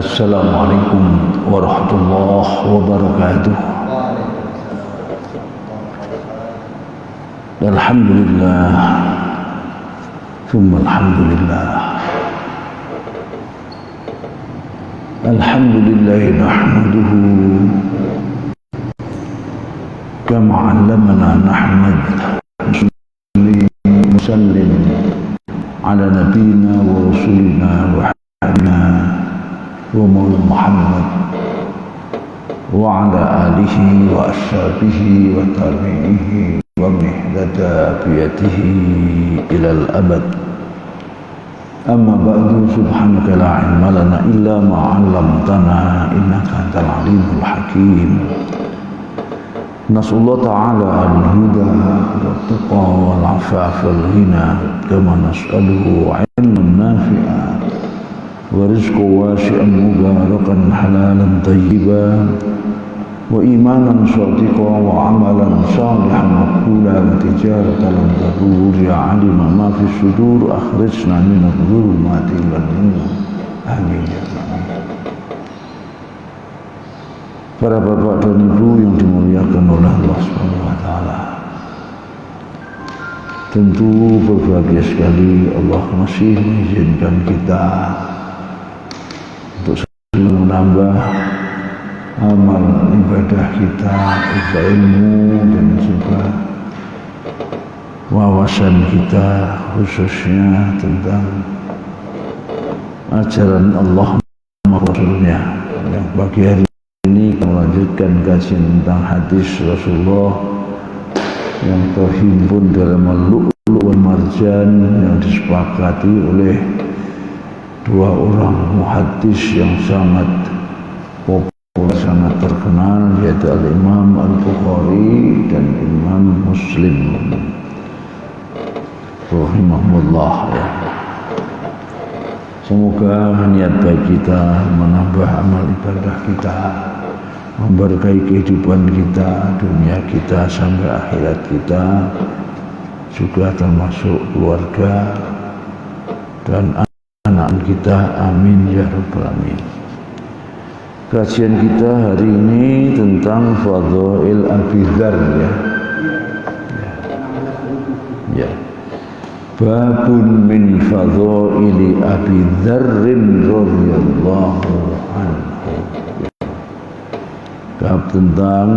Assalamualaikum warahmatullahi wabarakatuh. Alhamdulillah, thumma alhamdulillah. Alhamdulillah nahmaduhu kama 'allamana nahmad. Musallim ala nabiyyina wa rasulina wa habibina wa maulana Muhammad wa ala alihi wa ashabihi wa tabi'ihi wa mihdada biyatihi ilal abad. Amma ba'du, subhanaka la ilma lana illa ma 'allamtana innaka antal alimul hakim. Nas'alullah ta'ala al-huda wa tuqa wal 'afaf wal ghina kama nas'aluhu 'ilman nafi'a wa rizqan wasi'an mubarakan halalan tayyiban wa imanan shadiqan wa amalan salihan maqbula wa tijaratan lan tadur ya 'alima ma fi sudur akhrijna min adh-dhulumati ilan nur. Amin ya rabbal alamin. Para bapak dan ibu yang dimuliakan oleh Allah Subhanahu wa taala. Tentu berbahagia sekali Allah masih mengizinkan kita untuk selalu menambah amal ibadah kita, ilmu dan juga wawasan kita khususnya tentang ajaran Allah dan Rasulnya. Yang pagi hari ini melanjutkan kajian tentang hadis Rasulullah yang terhimpun dalam Al-Lu'lu' wal Marjan yang disepakati oleh dua orang muhaddis yang sangat populer, sangat terkenal, yaitu Al-Imam Al-Bukhari dan Imam Muslim rahimahumullah ya. Semoga niat baik kita menambah amal ibadah kita, memberkahi kehidupan kita, dunia kita sampai akhirat kita, juga termasuk keluarga dan anak kita, amin ya rabbal alamin. Kajian kita hari ini tentang Fadhail Abi Dzar ya. Babun min fadhaili Abi Dzarrin radhiyallahu anhu. Bab tentang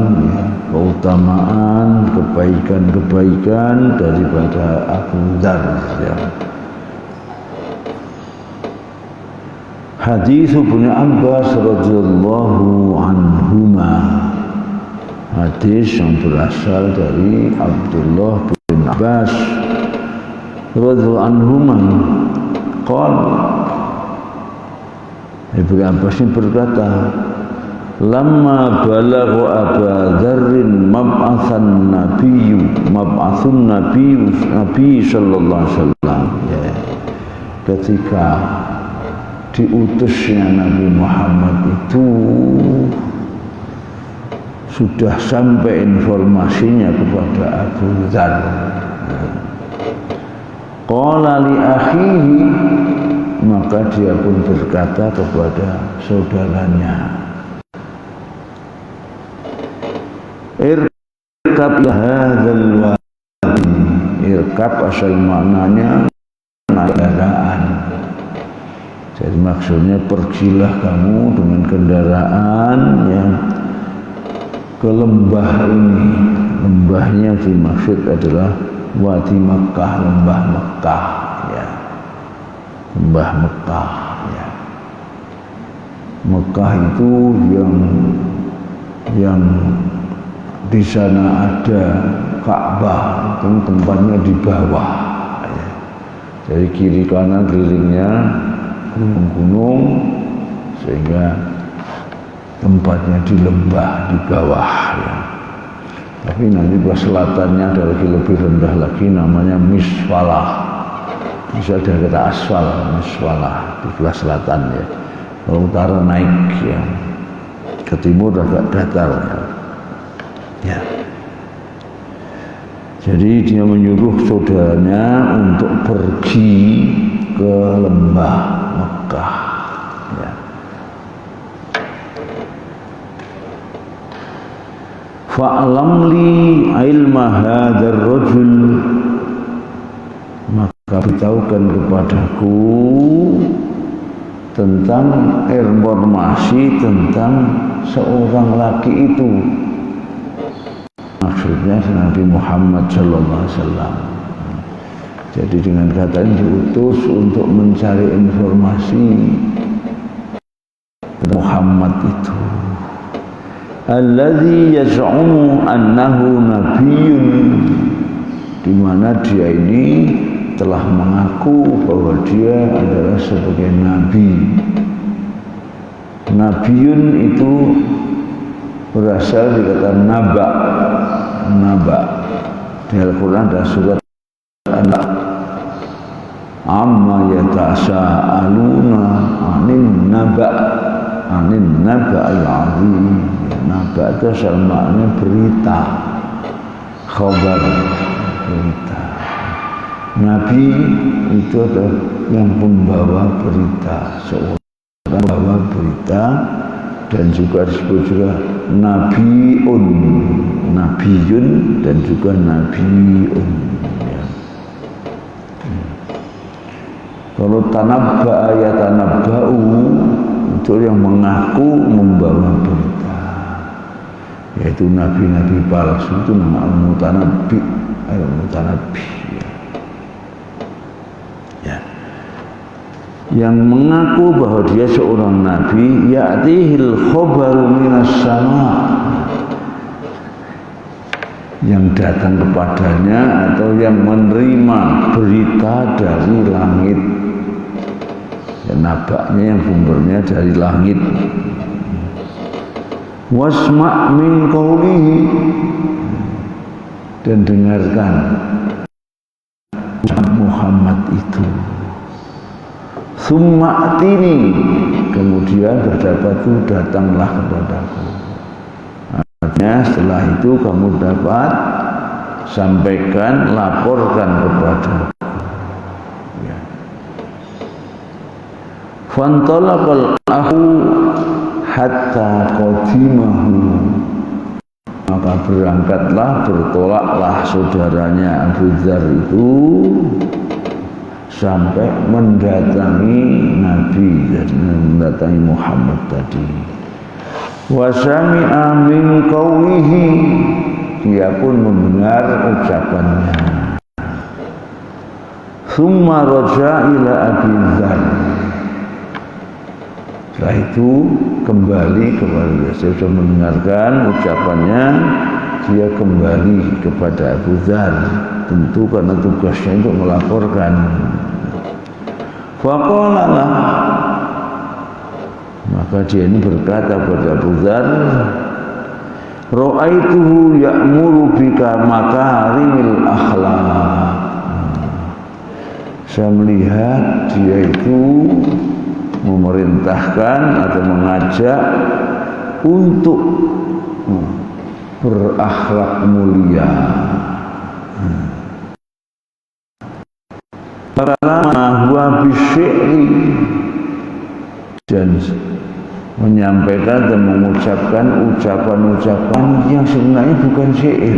keutamaan kebaikan-kebaikan daripada Abu Dzar ya. Hadis Ibnu Abbas radhiyallahu anhuma. Hadis yang berasal dari Abdullah bin Abbas radhiyallahu anhuma. Qala, Ibnu Abbas ini berkata, lamma balagha Abu Dzarrin mab'atsun nabi sallallahu alaihi wasallam ya. Ketika diutusnya Nabi Muhammad itu sudah sampai informasinya kepada Abu Dzar. Qala li akhihi, maka dia pun berkata kepada saudaranya, irkab hadzal wadi. Irkab asal maknanya naik kendaraan. Jadi maksudnya pergilah kamu dengan kendaraan yang ke lembah ini. Lembahnya dimaksud adalah Wadi Mekah, lembah Mekah ya. Lembah Mekah ya. Mekah itu yang di sana ada Ka'bah, itu tempatnya di bawah ya. Jadi kiri kanan kelilingnya gunung-gunung, sehingga tempatnya di lembah di bawah ya. Tapi nanti belah selatannya ada lagi lebih rendah lagi, namanya Miswalah. Bisa ada kata asfal, Miswalah di belah selatan ya. Kalau utara naik ya, ke timur agak datar ya. Ya. Jadi dia menyuruh saudaranya untuk pergi ke lembah Mekah. Ya. fa'lam li ilma hadzal rajul, maka beritahukan kepadaku tentang informasi tentang seorang laki itu, maksudnya Nabi Muhammad sallallahu alaihi wasallam. Jadi dengan kata ini diutus untuk mencari informasi Muhammad itu, alladzi yaz'umu annahu nabiyyun, di mana dia ini telah mengaku bahwa dia adalah sebagai nabi. Nabiun itu berasal dari kata naba. Naba di Al-Quran ada surat An-Naba, amma yatasaaluna anin naba al-azim. Naba itu asal maknanya berita, khabar, berita. Nabi itu adalah yang membawa berita, seorang membawa berita, dan juga disebut juga nabiun, nabiyun, dan juga nabiun. Ya. Kalau tanabba'a ya tanabba'u, itu yang mengaku membawa berita, yaitu nabi-nabi palsu, itu nama al-mutanabbi, al-mutanabbi. Yang mengaku bahwa dia seorang nabi, ya'tihil khabaru minas sama, yang datang kepadanya atau yang menerima berita dari langit. Ya, nabaknya yang sumbernya dari langit. Wasma' min qawlihi, dan dengarkan Muhammad itu. Summa atini, kemudian berdapatku datanglah kepadaku. Artinya setelah itu kamu dapat sampaikan, laporkan kepadaku. Ya. Fantalaqal akhu hatta qadimahu, maka berangkatlah, bertolaklah saudaranya Abu Dzar itu sampai mendatangi Nabi, dan mendatangi Muhammad tadi. Wa sami'a min qawlihi, dia pun mendengar ucapannya. Tsumma raja ila Abi Dzar, setelah itu kembali kepada dia. Saya sudah mendengarkan ucapannya, dia kembali kepada Abu Dzar, tentu karena tugasnya untuk melaporkan. Faqala, maka dia ini berkata kepada Abu Dzar, ra'aituhu ya'muru bika makarimil akhlaq, saya melihat dia itu memerintahkan atau mengajak untuk berakhlak mulia. Karena huwa bisy'ri, dan menyampaikan dan mengucapkan ucapan-ucapan yang sebenarnya bukan syair,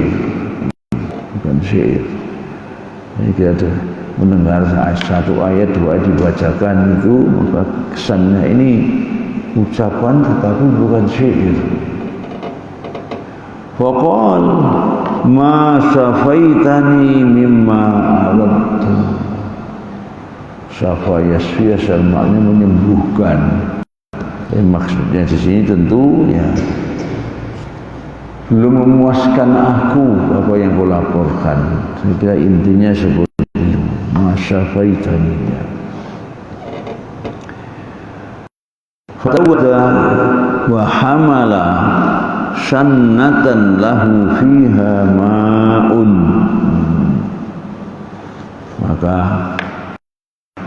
bukan syair. Jadi kita ada mendengar satu ayat, dua ayat dibacakan itu, maka kesannya ini ucapan tetapi bukan syair. Faqal ma safaitani mimma aladtu. Syafa yasfi, maknanya menyembuhkan. Maksudnya di sini tentu ya belum memuaskan aku apa yang kau laporkan. Saya kira intinya seperti itu. Ma syafaitani. Fatawada wa hamala sannatan lahu fiha ma'un, maka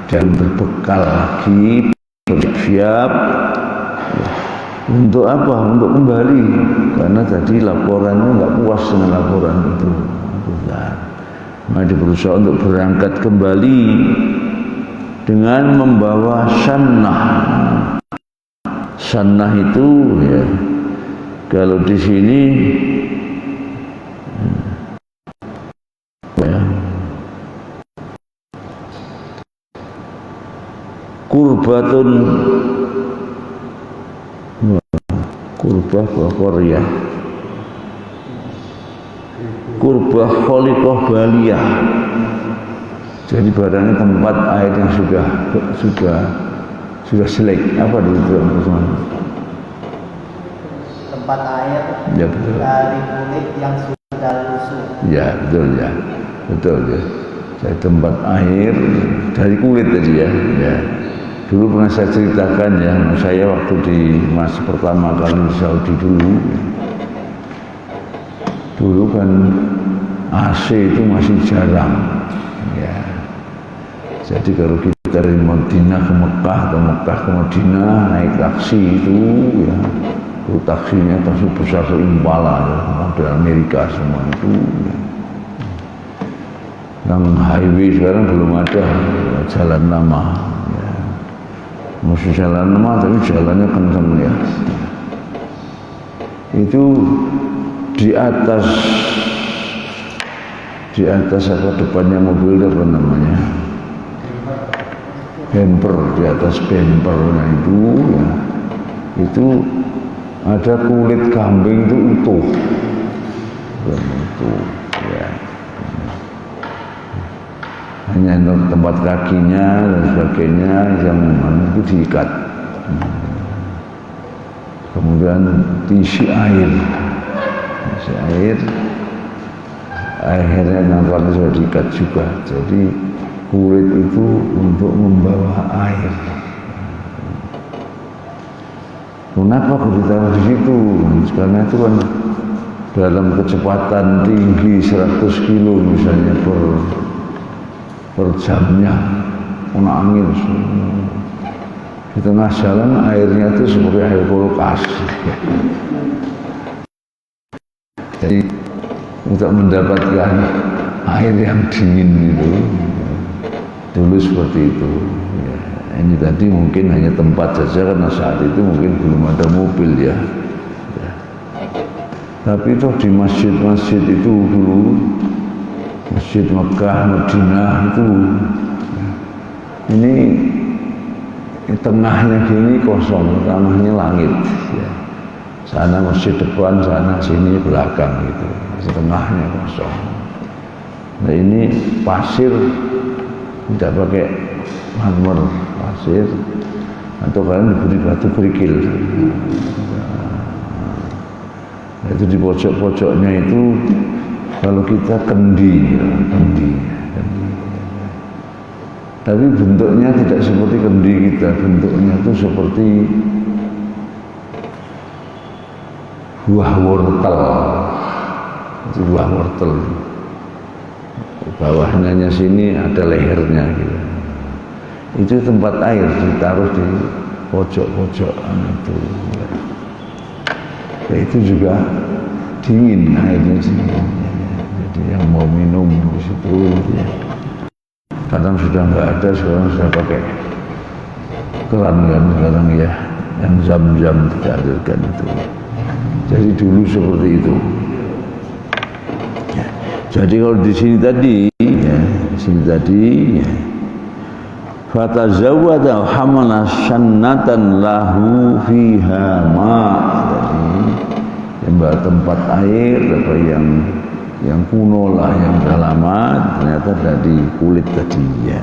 dan berbekal lagi, bersiap untuk apa? Untuk kembali, karena tadi laporannya nggak puas dengan laporan itu. Maka dia berusaha untuk berangkat kembali dengan membawa sannah. Sannah itu ya, kalau di sini kurbatun kurbah Korea kurbah kholiqah baliyah. Jadi badannya tempat air yang sudah selek. Apa itu teman-teman? Tempat air ya, betul. Dari kulit yang sudah lusuh. Ya betul ya, betul ya. Jadi tempat air dari kulit tadi ya. Ya. Dulu pernah saya ceritakan ya, saya waktu di masa pertama kali di Saudi dulu kan AC itu masih jarang ya. Jadi kalau kita dari Madinah ke Mekah atau Mekah ke Madinah naik taksi itu ya, itu taksinya taksi besar seimpala ya, model Amerika semua itu ya. Yang highway sekarang belum ada jalan lama ya. Masih jalan lama tapi jalannya kencang ya. Itu di atas apa depannya mobil apa namanya, bumper, di atas bumpernya itu ya, itu ada kulit kambing itu utuh ya. Hanya tempat kakinya dan sebagainya yang itu diikat, kemudian diisi air, akhirnya nampaknya sudah diikat juga. Jadi kulit itu untuk membawa air. Kenapa aku ditaruh di situ? Karena itu kan dalam kecepatan tinggi 100 kilo misalnya per jamnya, kena angin di tengah jalan, airnya itu seperti air kulkas. Jadi untuk mendapatkan air yang dingin itu dulu seperti itu ya. Ini tadi mungkin hanya tempat saja karena saat itu mungkin belum ada mobil ya. Tapi itu di masjid-masjid itu dulu, Masjid Mekah, Madinah itu ini tengahnya gini kosong, tengahnya langit ya. Sana masjid depan, sana sini belakang gitu, tengahnya kosong. Nah ini pasir, tidak pakai marmer, pasir, atau kalian diberi batu kerikil. Nah, itu di pojok-pojoknya itu kalau kita kendi. Tapi bentuknya tidak seperti kendi kita, bentuknya itu seperti buah wortel. Itu buah wortel. Bawahnya sini ada lehernya gitu. Itu tempat air ditaruh di pojok-pojokan itu. Ya, itu juga dingin airnya sini. Jadi yang mau minum di situ ya. Kadang sudah nggak ada, sekarang sudah pakai keran kan sekarang ya, yang zam-zam dialirkan itu. Jadi dulu seperti itu. Ya. Jadi kalau di sini tadi, ya, di sini tadi, ya. Fatazawwada hamala sannatan lahu fiha ma. Jadi yang tempat air atau yang kuno lah, yang sudah lama, ternyata dari kulit tadi ya.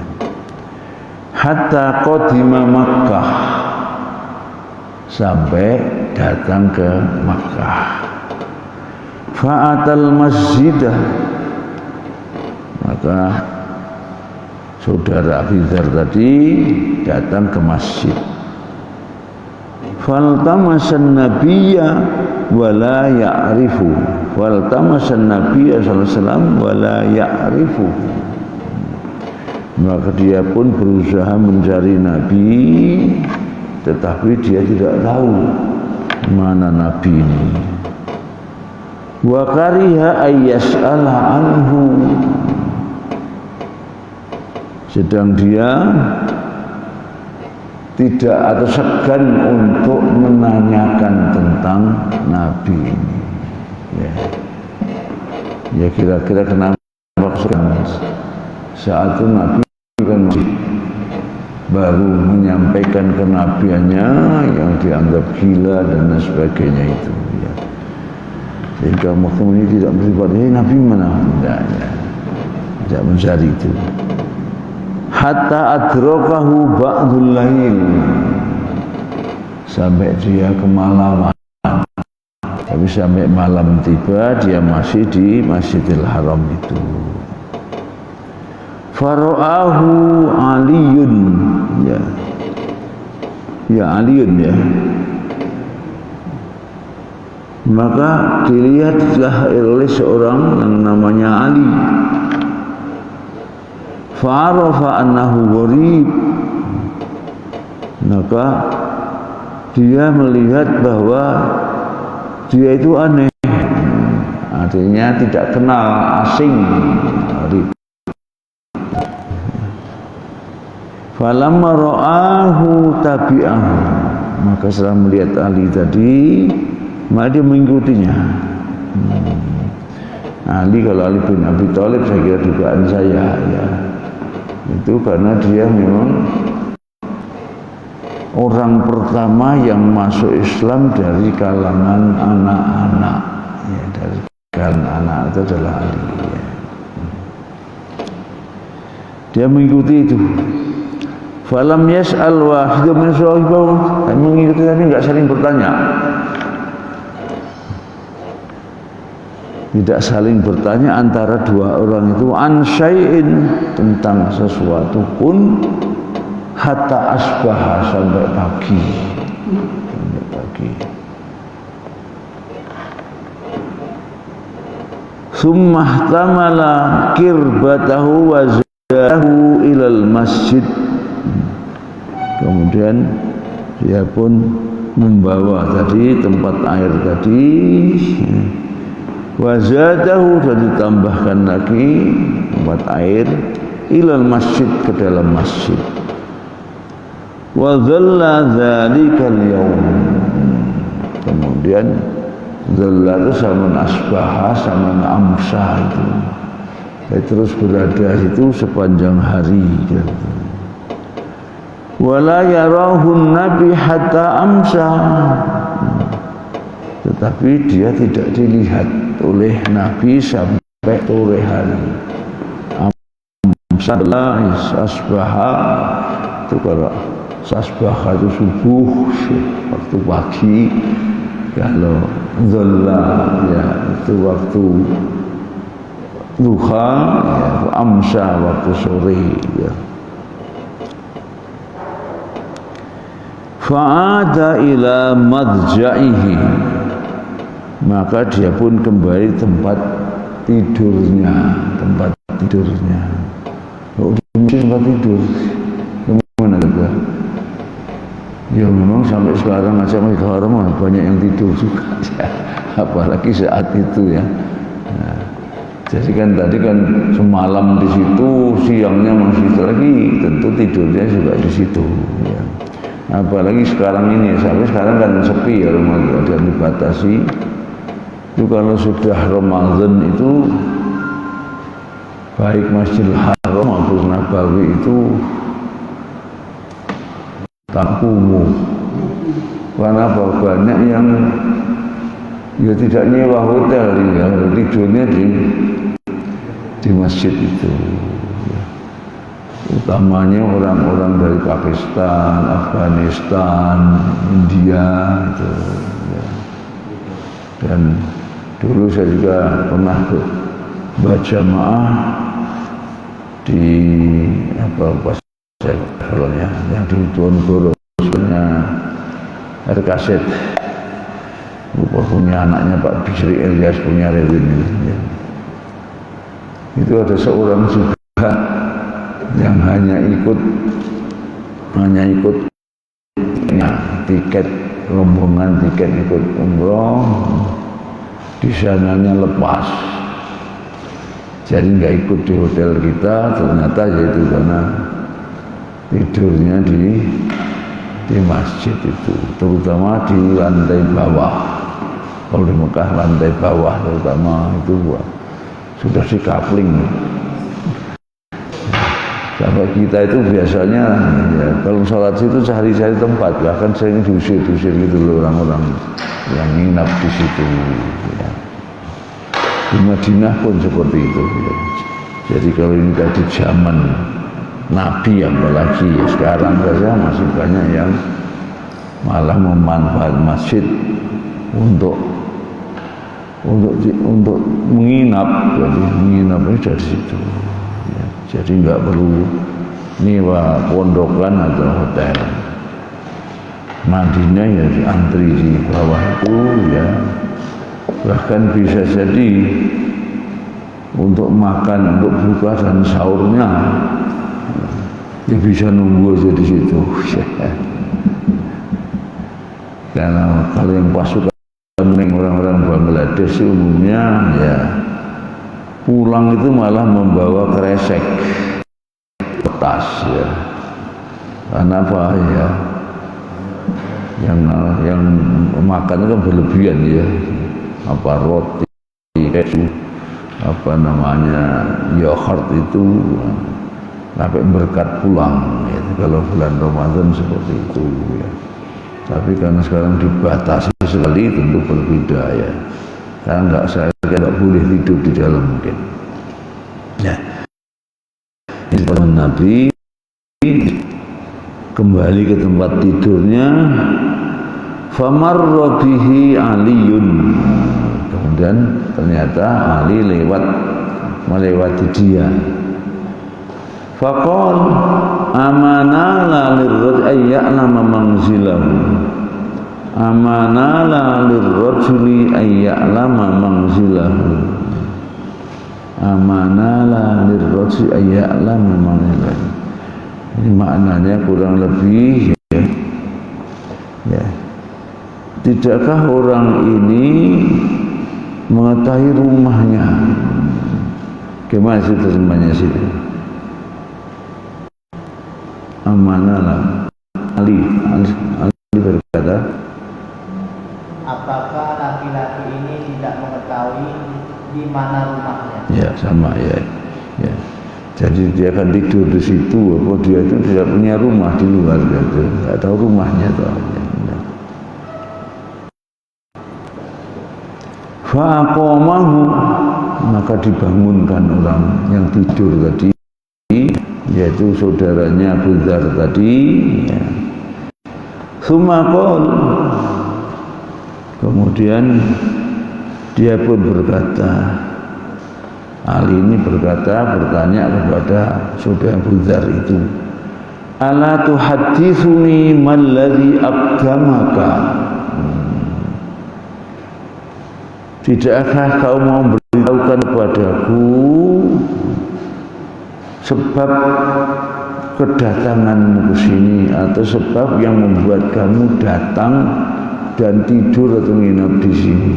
Hatta qadima Makkah, sampai datang ke Makkah. Fa'atal masjidah, maka saudara Abizar tadi datang ke masjid. Faltamasan nabiyya wala ya'rifu, faltamasan nabiyya sallallahu alaihi wasallam wala ya'rifu. Maka dia pun berusaha mencari Nabi, tetapi dia tidak tahu mana Nabi ini. Wa kariha ayyas'ala anhu, sedang dia tidak atau segan untuk menanyakan tentang Nabi ini. Ya kira-kira kenapa segan? Saat itu Nabi kan baru menyampaikan kenabiannya yang dianggap gila dan lain sebagainya itu ya. Sehingga makhluk ini tidak bersifat nabi mana tidak mencari itu. Hatta adrakahu ba'dul lail, sampai dia kemalaman. Tapi sampai malam tiba dia masih di Masjidil Haram itu. Fara'ahu Aliyun, ya Aliyun ya. Maka dilihatlah oleh seorang yang namanya Ali. Fa'arafa annahu gharib, maka dia melihat bahwa dia itu aneh, artinya tidak kenal, asing. Falamma ra'ahu tabi'ahu, maka setelah melihat Ali tadi, maka dia mengikutinya. Ali, kalau Ali bin Abi Thalib saya kira dugaan saya ya, itu karena dia memang orang pertama yang masuk Islam dari kalangan anak-anak ya, dari kalangan anak itu adalah Ali ya. Dia mengikuti itu. Falam yas'al wahid min sahibahu, mengikuti tapi enggak saling bertanya. Tidak saling bertanya antara dua orang itu an syai'in, tentang sesuatu pun, hatta asbah, sampai pagi. Sampai pagi. Summa ihtamala kirbatahu wa zadahu ilal masjid. Kemudian dia pun membawa tadi tempat air tadi, wazadahu, dan ditambahkan lagi tempat air, ilal masjid, ke dalam masjid. Wa dhalla dzalikal yaum, kemudian dhalla itu sama asbaha sama amsa itu. Dia terus berada itu sepanjang hari gitu. Wala yarahun nabi hatta amsa, tetapi dia tidak dilihat oleh Nabi sampai sore hari. Amsa adalah asbaha, itu kalau asbaha itu subuh, waktu pagi. Kalau dhalla ya itu waktu duha, ya, amsa waktu sore ya. Fa'ada ila madja'ihi, maka dia pun kembali tempat tidurnya. Oh, tempat tidur gimana juga? Ya memang sampai sekarang aja Masjidil Haram banyak yang tidur juga ya. Apalagi saat itu ya. Nah, jadi kan tadi kan semalam di situ, siangnya masih lagi, tentu tidurnya juga di situ ya. Apalagi sekarang ini, sampai sekarang kan sepi ya, rumah ada dibatasi. Itu kalau sudah Ramadan itu baik Masjidil Haram maupun Nabawi itu tak kumuh. Karena banyak yang ya tidak nyewa hotel ya, tidurnya di masjid itu. Utamanya orang-orang dari Pakistan, Afghanistan, India itu ya. Dan dulu saya juga pernah berjamaah di pas saya yang di Tuanggoro, air kaset, punya anaknya Pak Bisri Ilyas, punya Rewin ya. Itu ada seorang juga yang hanya ikut ya, tiket rombongan, tiket ikut umroh, di sananya lepas, jadi nggak ikut di hotel kita. Ternyata yaitu karena tidurnya di masjid itu, terutama di lantai bawah. Kalau di Mekah lantai bawah terutama itu sudah di kapling. Sampai kita itu biasanya ya, kalau sholat itu cari-cari tempat, bahkan sering diusir-usir gitu loh orang-orang yang nginap di situ. Ya. Di Madinah pun seperti itu. Ya. Jadi kalau ini tadi zaman Nabi apalagi ya, sekarang saja masih banyak yang malah memanfaatkan masjid untuk menginap, jadi menginap ini dari situ. Ya, jadi nggak perlu nyewa pondokan atau hotel. Mandinya ya diantri di bawah itu ya, bahkan bisa jadi untuk makan, untuk buka dan sahurnya ya bisa nunggu aja di situ. Karena kalau yang pasukan orang-orang Bangladesh umumnya ya pulang itu malah membawa kresek tas ya. Karena apa ya? Yang makan itu kan berlebihan ya. Apa roti, keju, apa namanya yogurt itu sampai berkat pulang. Ya. Kalau bulan Ramadan seperti itu ya. Tapi karena sekarang dibatasi sekali tentu berbeda ya. Karena saya tidak boleh tidur di dalam mungkin. Ya. Nabi kembali ke tempat tidurnya. Famarra bihi Aliyun. Kemudian ternyata Ali melewati dia. Faqal amanala lirrajuli ayya'lama manzilahu. Amanala lirrajuli ayya'lama manzilahu. Amanala lirrajuli ayya'lama manzilahu. Ini maknanya kurang lebih ya. Ya. Tidakkah orang ini mengetahui rumahnya? Gimana sih terjemahnya situ? Amanalah Ali berkata, apakah laki-laki ini tidak mengetahui di mana rumahnya? Ya sama ya. Ya. Jadi dia akan tidur di situ, apa dia itu tidak punya rumah di luar gitu, tidak tahu rumahnya tuh. Ya. Faqamahu, maka dibangunkan orang yang tidur tadi, yaitu saudaranya Abu Dzar tadi ya. Sumakol, kemudian dia pun berkata, Ali ini bertanya kepada saudara Abu Dzar itu, ala tuhaddithuni malladhi aqdamaka. Tidakkah kau mau beritahukan kepadaku sebab kedatanganmu ke sini atau sebab yang membuat kamu datang dan tidur atau nginap di sini?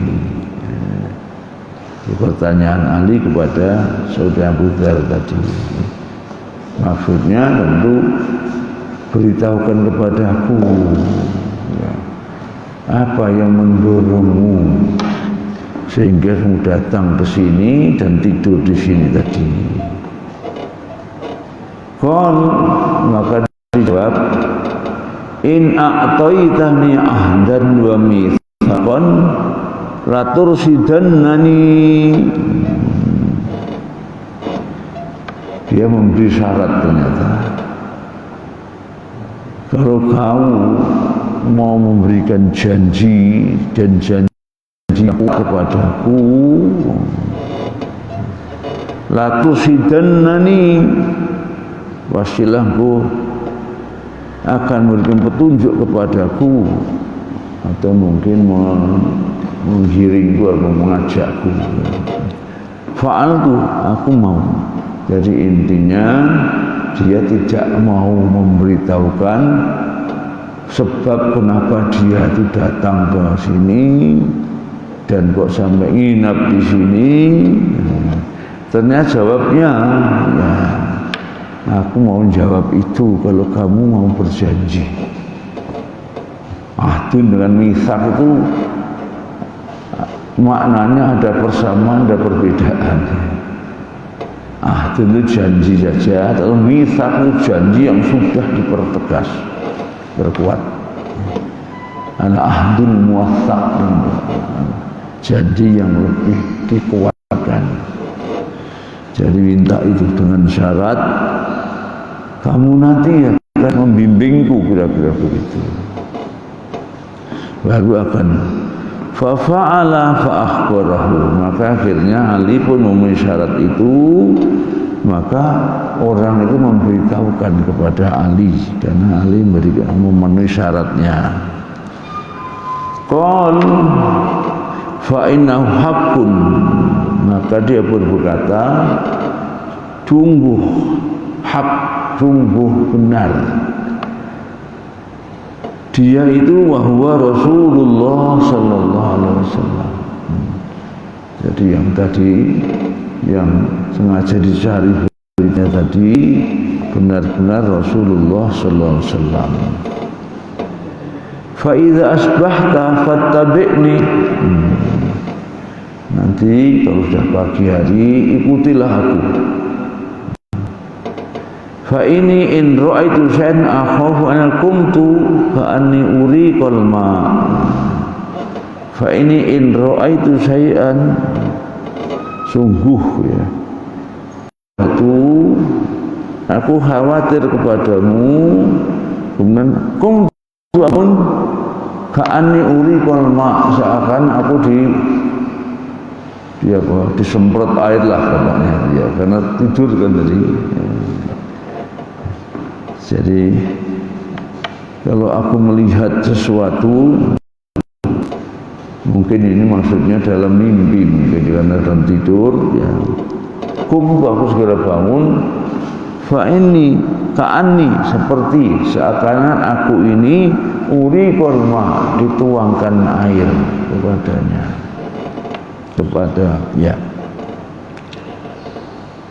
Pertanyaan Ali kepada saudara Abu Dzar tadi. Maksudnya tentu beritahukan kepadaku ya, apa yang mendorongmu sehingga kamu datang ke sini dan tidur di sini tadi. Qal, maka dijawab, in a'taitani ahdan wa mitsaqan la tursidannani. Dia memberi syarat ternyata. Kalau kamu mau memberikan janji dan janji kepadaku, la tursidannani, pastilah engkau akan memberikan petunjuk kepadaku atau mungkin menggiringku atau mengajakku. Fa'altu, aku mau. Jadi intinya dia tidak mau memberitahukan sebab kenapa dia itu datang ke sini dan kok sampai nginap di sini. Ternyata jawabnya ya, aku mau jawab itu kalau kamu mau berjanji. Ahdun dengan mitsak itu maknanya ada persamaan, ada perbedaan. Ahd itu janji saja, atau mitsaq itu janji yang sudah dipertegas, berkuat. Ana ahdul muwaththaq, janji yang lebih dikuatkan. Jadi minta itu dengan syarat kamu nanti akan membimbingku, kira-kira begitu. Baru akan fa'ala fa'akhbarahu. Maka akhirnya Ali pun memenuhi syarat itu, maka orang itu memberitahukan kepada Ali, karena Ali memenuhi syaratnya. Qal fa'innahu haqqun, maka dia pun berkata, sungguh hak, sungguh benar. Dia itu wahwa Rasulullah sallallahu alaihi wasallam. Jadi yang tadi yang sengaja dicari berita tadi benar-benar Rasulullah sallallahu alaihi wasallam. Fa idza asbahta fattabi'ni. Nanti kalau sudah pagi hari ikutilah aku. Fa ini in ra'aitu syai'an akhafu an qumtu fa anni uriqal ma. Fa ini in ra'aitu syai'an, sungguh ya, aku khawatir kepadamu, kemudian qumtu amun ka anni uriqal ma, seakan aku disemprot air lah katanya ya, karena tidur kan tadi. Jadi kalau aku melihat sesuatu, mungkin ini maksudnya dalam mimpi, mungkin karena dalam tidur ya, aku segera bangun. Fa ini ka'ani, seperti seakan aku ini uri korma, dituangkan air kepada ya.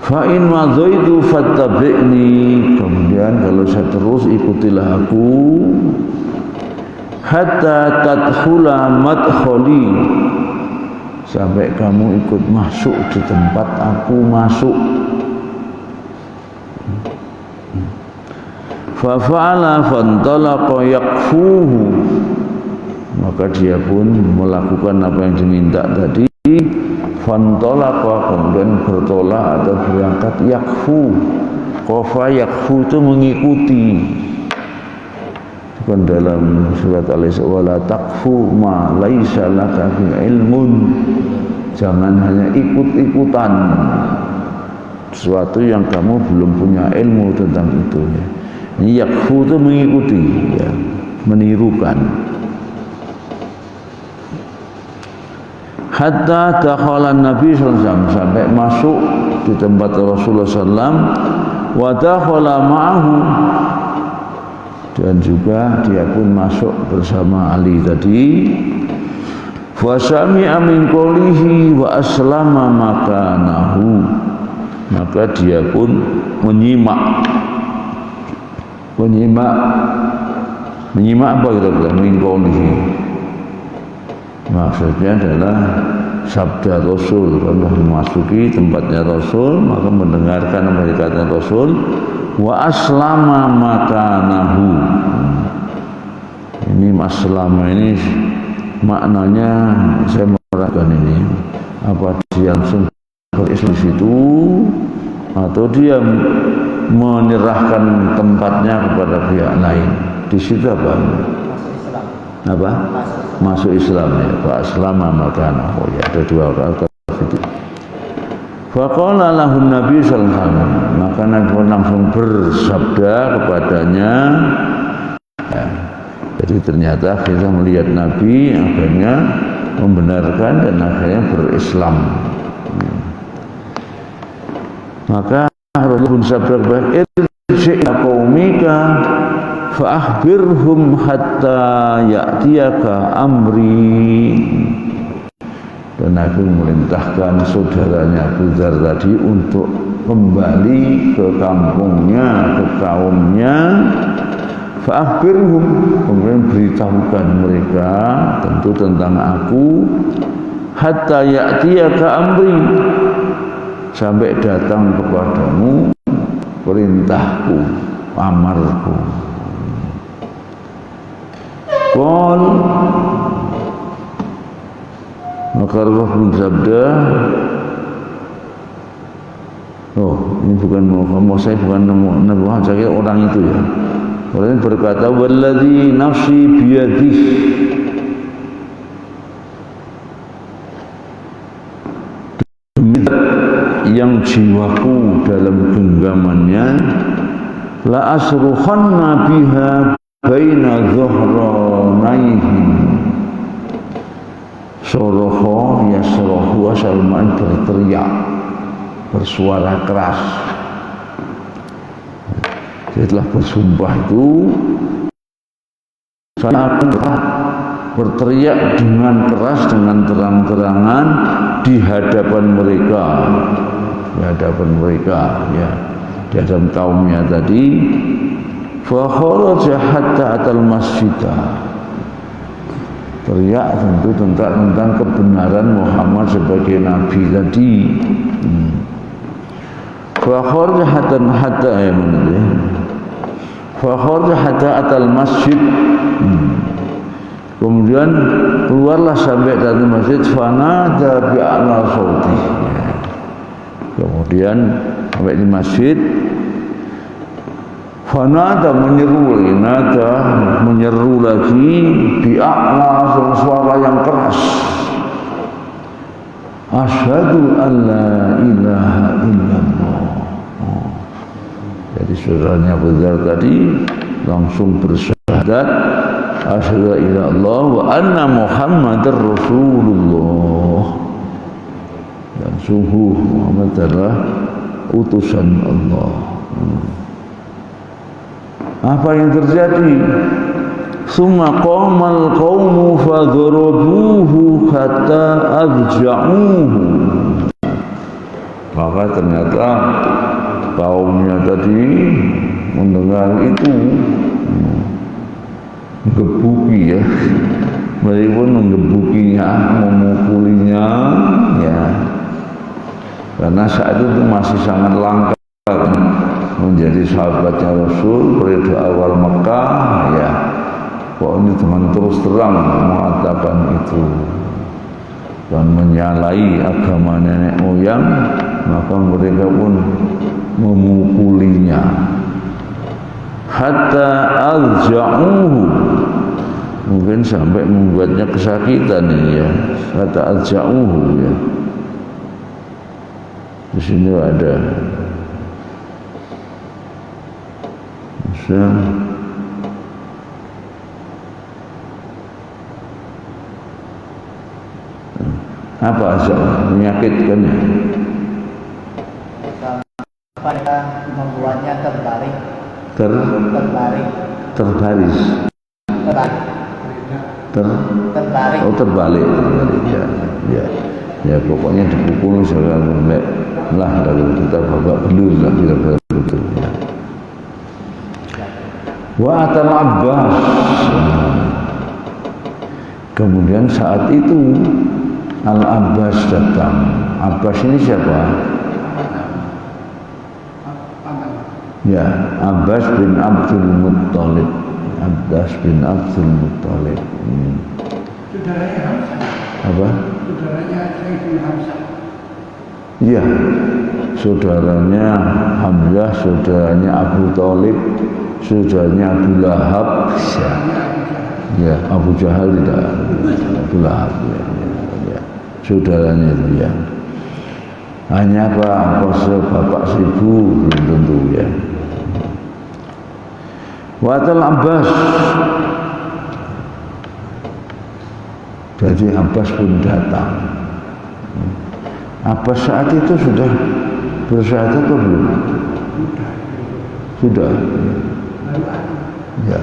Fa in madaitu fattabi'ni, kemudian kalau saya terus ikutilah aku, hatta tadkhula madkhali, sampai kamu ikut masuk di tempat aku masuk. Fa fa'ala fantalaqa yakfuhu, maka dia pun melakukan apa yang diminta tadi. Fantalaqa, kemudian bertolak atau berangkat, yakfu. Qafa yakfu itu mengikuti. Bukan dalam surat Al-Isra, wala taqfu ma laisa laka bi ilmun. Jangan hanya ikut-ikutan sesuatu yang kamu belum punya ilmu tentang itu ya. Ini yakfu itu mengikuti ya, menirukan. Hatta dakhala Nabi sallallahu alaihi wasallam, sampai masuk di tempat Rasulullah sallam, wa dakhala ma'ahu, dan juga dia pun masuk bersama Ali tadi. Fa sami'a min qawlihi wa aslama makanahu, maka dia pun menyimak apa kira-kira min qawlihi. Maksudnya adalah sabda Rasul, kalau memasuki tempatnya Rasul maka mendengarkan apa dikatakan Rasul. Wa aslama makanahu, ini aslama ini maknanya saya merasakan ini, apa dia langsung berislam di situ atau dia menyerahkan tempatnya kepada pihak lain. Di situ apa? Masuk Islam ya. Fa aslama makanahu ya, ada dua kata itu. Fa qala lahu Nabi sallallahu alaihi wasallam, maka Nabi langsung bersabda kepadanya ya. Jadi ternyata kita melihat Nabi akhirnya membenarkan dan akhirnya berislam. Maka Rasulullah bersabda kepada irji' ila qaumika fa akhbirhum hatta ya'tiyaka amri. Dan aku memerintahkan saudaranya Abu Dzar tadi untuk kembali ke kampungnya, ke kaumnya. Fa akhbirhum, kemudian beritahukan mereka tentu tentang aku, hatta ya'tiyaka amri, sampai datang kepadamu perintahku, amarku. Qul, maka Allah bersabda, oh ini bukan Muhammad, saya bukan Nabi Muhammad, saya kira orang itu ya. Orang ini berkata, walladzi nafsi biyadih, yang jiwaku dalam genggamannya, la asruhanna biha baina dhuhranaihi. Soroho yasrohu asalman berteriak, bersuara keras. Setelah bersumpah itu, saya akan berteriak dengan keras, dengan terang-terangan di hadapan mereka, ya, di hadapan kaumnya tadi. Fa kharaja hatta atal masjidah, teriak tentu tentang kebenaran Muhammad sebagai nabi tadi. Fa kharaja hatta atal masjid. Kemudian keluarlah sampai dari masjid, fanada bi'ala sauti. Kemudian sampai di masjid, fanada menyeru lagi bi'ala, suara yang keras. Asyhadu an la ilaha illallah. Jadi saudaranya Abu Dzar tadi langsung bersyahadat, asyhadu ila Allah wa anna Muhammadar Rasulullah, dan sungguh Muhammad adalah utusan Allah. Apa yang terjadi? Summa qamal qaumu fadharabuhu hatta arja'uhu. Maka ternyata kaumnya tadi mendengar itu menggebuki, ya, mereka pun menggebukinya, memukulinya, ya, karena saat itu masih sangat langka menjadi sahabatnya Rasul periode awal Mekah, ya. Pokoknya dengan terus terang mengatakan itu dan menyalahi agama nenek moyang, maka mereka pun memukulinya hatta alja'uhu, mungkin sampai membuatnya kesakitan ini, ya, hatta alja'uhu, ya. Di sini ada apa asal menyakitkan, ya? Sampai membuatnya terbaring. Terbaris. Terbalik. Oh, terbalik, ya, ya, ya, pokoknya dipukul sampai lah, kalau kita babak belur lah, kira-kira betul, ya. Wa atal Abbas. Kemudian saat itu Al-Abbas datang. Abbas ini siapa? Ya, Abbas bin Abdul Muttalib. Abbas bin Abdul Muttalib. Saudaranya Hamzah. Apa? Saudaranya Sayyidina Hamzah. Iya, saudaranya Hamzah, saudaranya Abu Thalib, saudaranya Abu Lahab. Ya, Abu Jahal tidak, Abu Lahab, ya, ya. Saudaranya itu, ya. Hanya apa bapak ibu belum tentu, ya. Watal Abbas. Jadi Abbas pun datang. Abbas saat itu sudah bersyahadat atau belum? Sudah. Ya,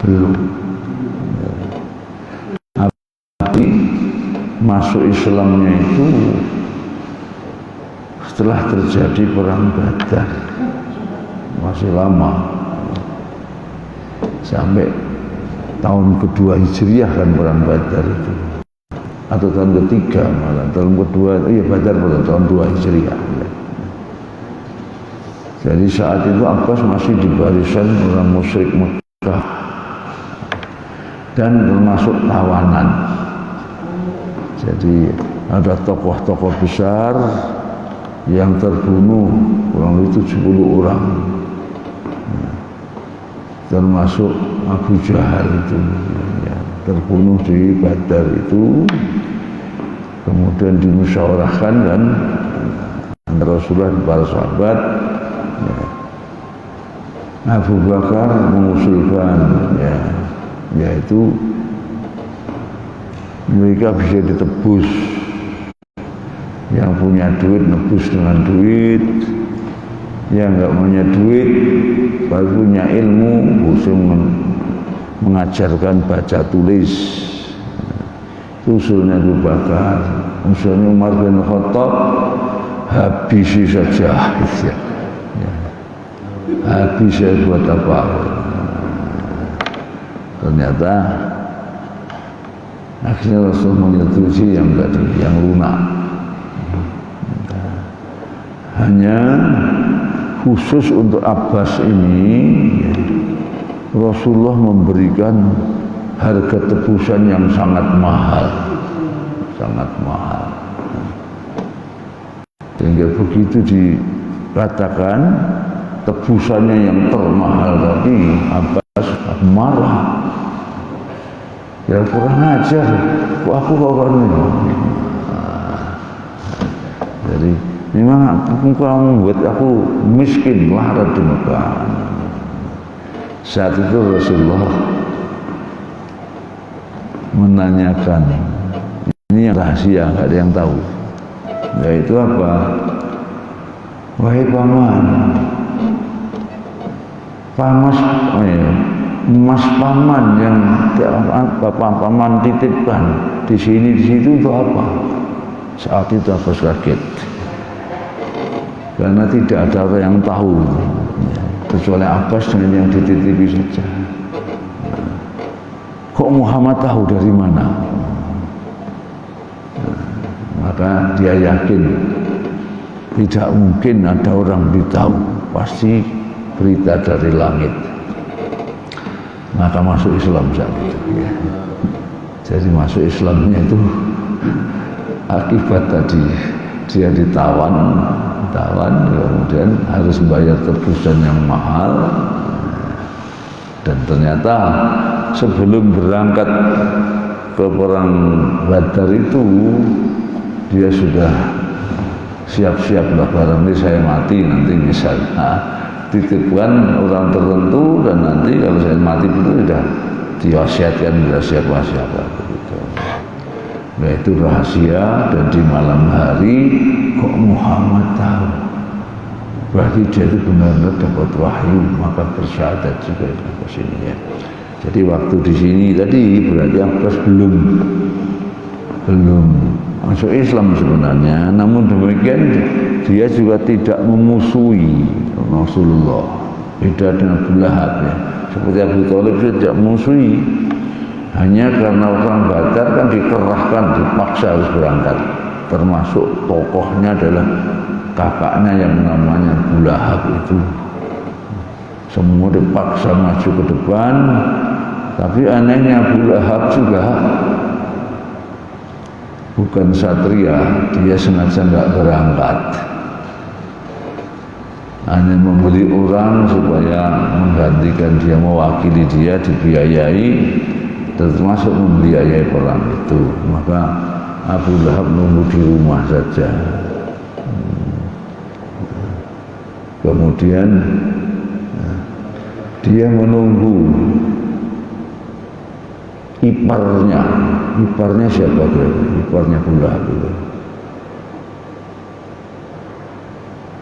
belum. Ya. Tapi masuk Islamnya itu setelah terjadi perang Badar, masih lama, sampai tahun kedua Hijriah kan perang Badar itu, atau tahun ketiga malah, tahun kedua, iya Badar pada tahun 2 Hijriah, ya. Jadi saat itu Abbas masih di barisan orang musyrik Mekah dan termasuk tawanan. Jadi ada tokoh-tokoh besar yang terbunuh, kurang lebih 70 orang, termasuk Abu Jahal itu ya, terbunuh di Badar itu. Kemudian dimusyawarahkan kan antara Rasulullah dan para sahabat ya. Abu Bakar mengusulkan ya, yaitu mereka bisa ditebus, yang punya duit nebus dengan duit, yang nggak punya duit baru punya ilmu bisa mengajarkan baca tulis. Usulnya Abu Bakar, usulnya Umar bin Khattab, habisi saja ya. Habis buat apa? Ternyata akhirnya Rasul menyetujui yang tadi, yang lunak. Hanya khusus untuk Abbas ini Rasulullah memberikan harga tebusan yang sangat mahal, sehingga begitu dikatakan tebusannya yang termahal tadi, Abbas marah. Ya kurang ajar, kok aku ini. Jadi memang engkau membuat aku miskin, larat di Mekah. Saat itu Rasulullah menanyakan, ini yang rahasia, nggak ada yang tahu, yaitu apa? Wahai paman, mas paman yang bapak paman titipkan di sini di situ untuk apa? Saat itu Abbas kaget karena tidak ada orang yang tahu kecuali Abbas dengan yang dititipi saja. Kok Muhammad tahu dari mana? Maka dia yakin tidak mungkin ada orang ditahu, pasti berita dari langit. Maka masuk Islam saat itu ya. Jadi masuk Islamnya itu akibat tadi dia ditawan, kemudian harus bayar tebusan yang mahal, dan ternyata sebelum berangkat ke perang Badar itu dia sudah siap-siap lah, barang ini saya mati nanti misalnya titipkan orang tertentu, dan nanti kalau saya mati itu sudah diwasiatkan bila siapa-siapa begitu. Nah itu rahasia, dan di malam hari kok Muhammad tahu, berarti dia itu benar-benar dapat wahyu, maka bersyahadat juga ke sini ya. Jadi waktu di sini tadi berarti Abbas belum masuk Islam sebenarnya, namun demikian dia juga tidak memusuhi Rasulullah, beda dengan Abu Lahab ya. Seperti Abu Thalib tidak memusuhi, hanya karena orang Badar kan dikerahkan, dipaksa harus berangkat, termasuk tokohnya adalah kakaknya yang namanya Abu Lahab itu. Semua dipaksa maju ke depan, tapi anehnya Abu Lahab juga bukan satria, dia sengaja nggak berangkat, hanya membeli orang supaya menggantikan dia, mewakili dia, dibiayai, termasuk membiayai perang itu. Maka Abu Lahab nunggu di rumah saja. Kemudian dia menunggu iparnya siapa kira? Iparnya Abu Lahab itu.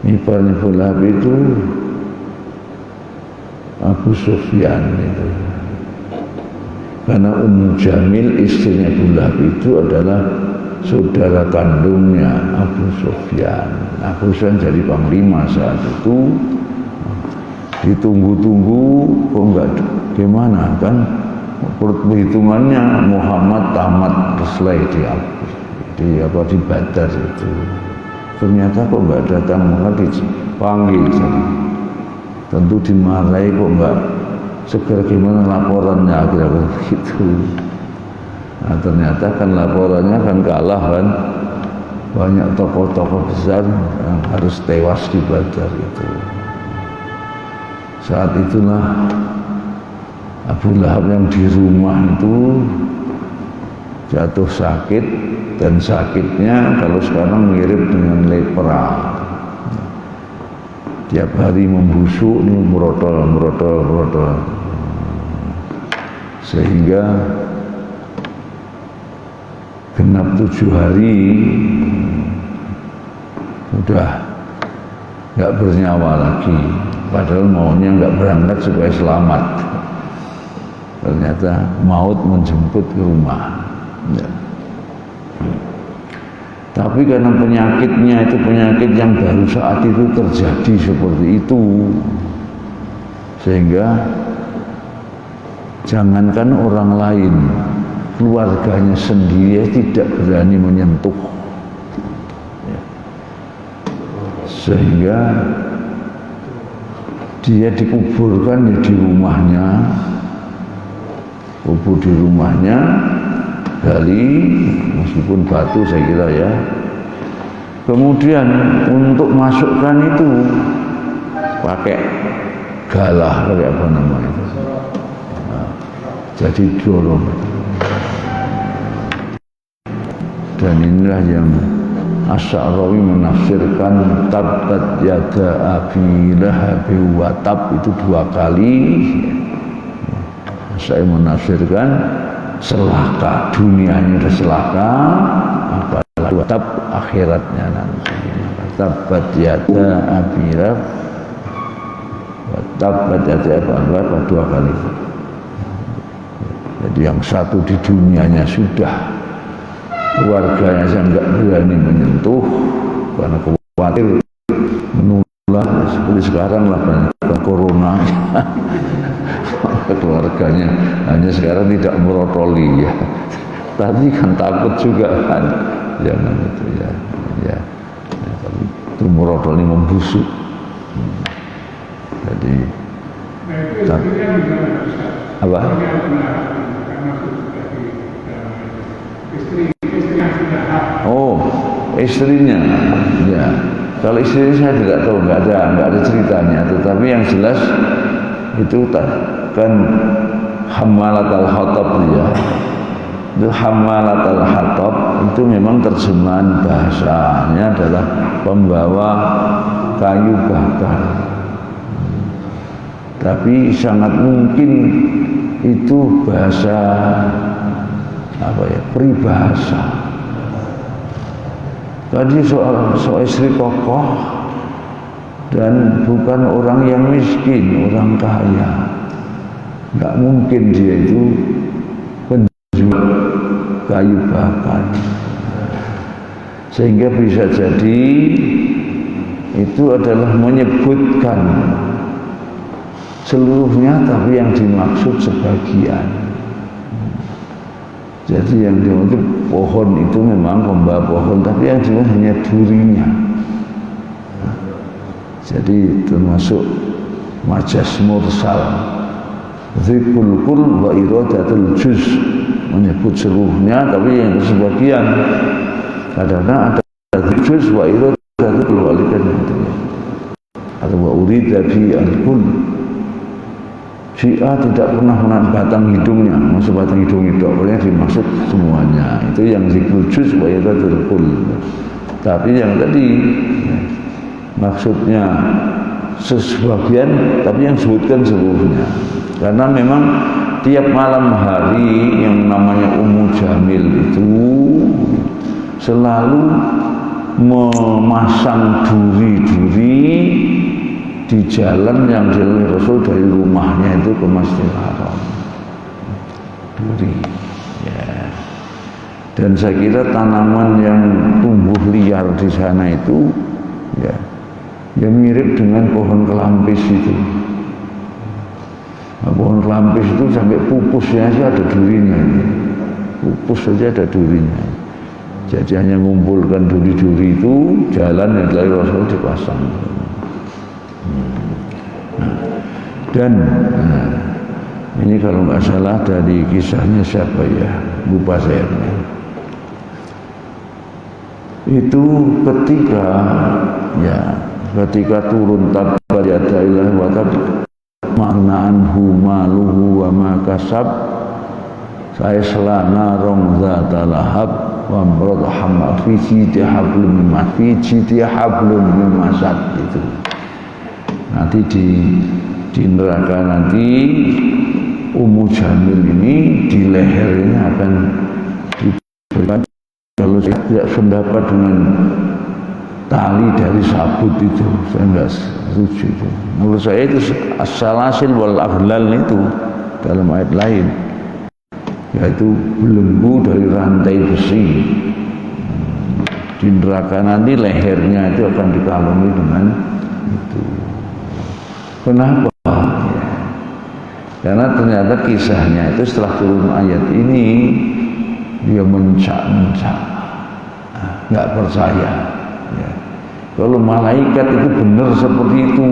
Iparnya Abu Lahab itu Abu Sufyan itu. Karena Ummu Jamil istrinya Abu Lahab itu adalah saudara kandungnya Abu Sufyan. Abu Sufyan jadi panglima saat itu. Ditunggu-tunggu, kok enggak, gimana kan? Perhitungannya Muhammad tamat selesai di Badar itu. Ternyata kok enggak datang, maka dipanggil. tentu dimarahi kok enggak segera gimana laporannya kira-kira begitu. Nah, ternyata kan laporannya kan kalah kan, banyak tokoh-tokoh besar yang harus tewas di Badar itu. Saat itulah Abu Lahab yang di rumah itu jatuh sakit, dan sakitnya kalau sekarang mirip dengan lepra. Tiap hari membusuk, nih merotol, sehingga genap 7 hari sudah nggak bernyawa lagi. Padahal maunya nggak berangkat supaya selamat. Ternyata maut menjemput ke rumah. Ya. Tapi karena penyakitnya itu penyakit yang baru saat itu terjadi seperti itu, sehingga jangankan orang lain, keluarganya sendiri tidak berani menyentuh. Ya. Sehingga dia dikuburkan ya di rumahnya, kubur di rumahnya, gali meskipun batu saya kira ya. Kemudian untuk masukkan itu pakai galah, pakai apa namanya itu, nah, jadi dorong. Dan inilah yang Asy'arawi menafsirkan tabbat yada abi lahab wa tab itu 2 kali. Saya menafsirkan celaka, dunianya udah celaka, apalagi tab akhiratnya nanti. Tabbat yada abi lahab wa tabbat yada abi lahab 2 kali. Jadi yang satu di dunianya sudah, keluarganya saya nggak berani menyentuh karena khawatir menular seperti sekarang lah banyak corona. Keluarganya hanya sekarang tidak merotoli ya, tadi kan takut juga kan, jangan itu ya, tapi itu merotoli membusuk. Jadi apa? Oh, istrinya, ya. Kalau istrinya saya tidak tahu, nggak ada ceritanya. Tetapi yang jelas itu kan Hammalat al-Hatab ya. Itu Hammalat al-Hatab itu memang terjemahan bahasanya adalah pembawa kayu bakar. Tapi sangat mungkin itu bahasa apa ya, peribahasa. Tadi soal istri kokoh dan bukan orang yang miskin, orang kaya. Nggak mungkin dia itu penjual kayu bakar. Sehingga bisa jadi itu adalah menyebutkan seluruhnya, tapi yang dimaksud sebagian. Jadi yang dimaksud pohon itu memang pembawa pohon, tapi yang jelas hanya durinya. Jadi termasuk majas mursal, dzikrul kul wa iradatul juz, menyebut seluruhnya tapi yang sebagian. Kadang-kadang ada juz wa iradatul walikan atau wa urida fi al-kul. Si A tidak pernah menahan batang hidungnya, maksud batang hidung itu pokoknya dimaksud semuanya. Itu yang zikrul juz wa iradatul kul. Tapi yang tadi maksudnya sebagian, tapi yang disebutkan seluruhnya. Karena memang tiap malam hari yang namanya Ummu Jamil itu selalu memasang duri-duri di jalan yang dilalui Rasul dari rumahnya itu ke Masjidil Haram. Duri ya. Dan saya kira tanaman yang tumbuh liar di sana itu ya, yang mirip dengan pohon kelampis itu. Nah, pohon kelampis itu sampai pupusnya saja ada durinya. Pupus saja ada durinya. Jadi hanya mengumpulkan duri-duri itu, jalan yang dilalui Rasul dipasang. Nah, dan ini kalau nggak salah dari kisahnya siapa ya, lupa saya. Itu ketika turun tabat yada ilahi wa tab makna'anhu maluhu wa ma kasab saya selana rong zata lahab wa mrad hamma fi jiti hablum min masad itu. Nanti di neraka nanti Ummu Jamil ini di lehernya akan diberikan, kalau saya tidak sependapat dengan tali dari sabut itu, saya enggak setuju itu. Menurut saya itu as-salasil wal aghlal itu dalam ayat lain, yaitu belenggu dari rantai besi. Di neraka nanti lehernya itu akan dikalungi dengan itu. Kenapa? Karena ternyata kisahnya itu setelah turun ayat ini dia mencak-mencak, nggak percaya. Ya. Kalau malaikat itu benar seperti itu,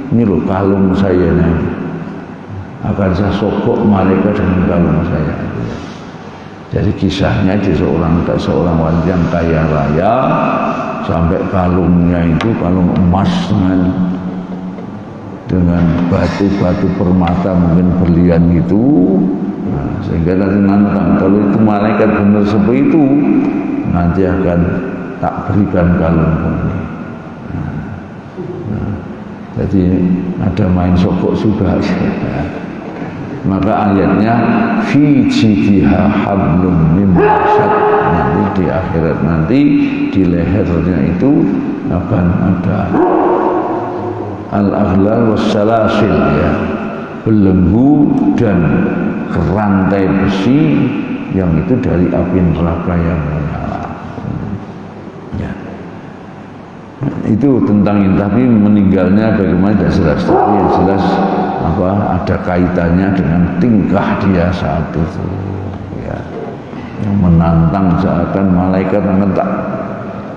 ini loh kalung saya nih, akan saya sogok malaikat dengan kalung saya. Jadi kisahnya di seorang wanita yang kaya raya sampai kalungnya itu kalung emas dengan batu-batu permata mungkin berlian gitu, sehingga nanti nantang kalau itu malaikat benar seperti itu nanti akan tak berikan kalung ini. Jadi ada main sogok juga. Maka ayatnya fi jidha hablum min masad, nanti di akhirat nanti di lehernya itu akan ada al-aghlal wassalasil, ya, belenggu dan rantai besi yang itu dari api neraka yang menyala. Ya. Itu tentang ini, tapi meninggalnya bagaimana tidak jelas, tapi yang jelas ada kaitannya dengan tingkah dia saat itu, ya, yang menantang seakan malaikat akan tak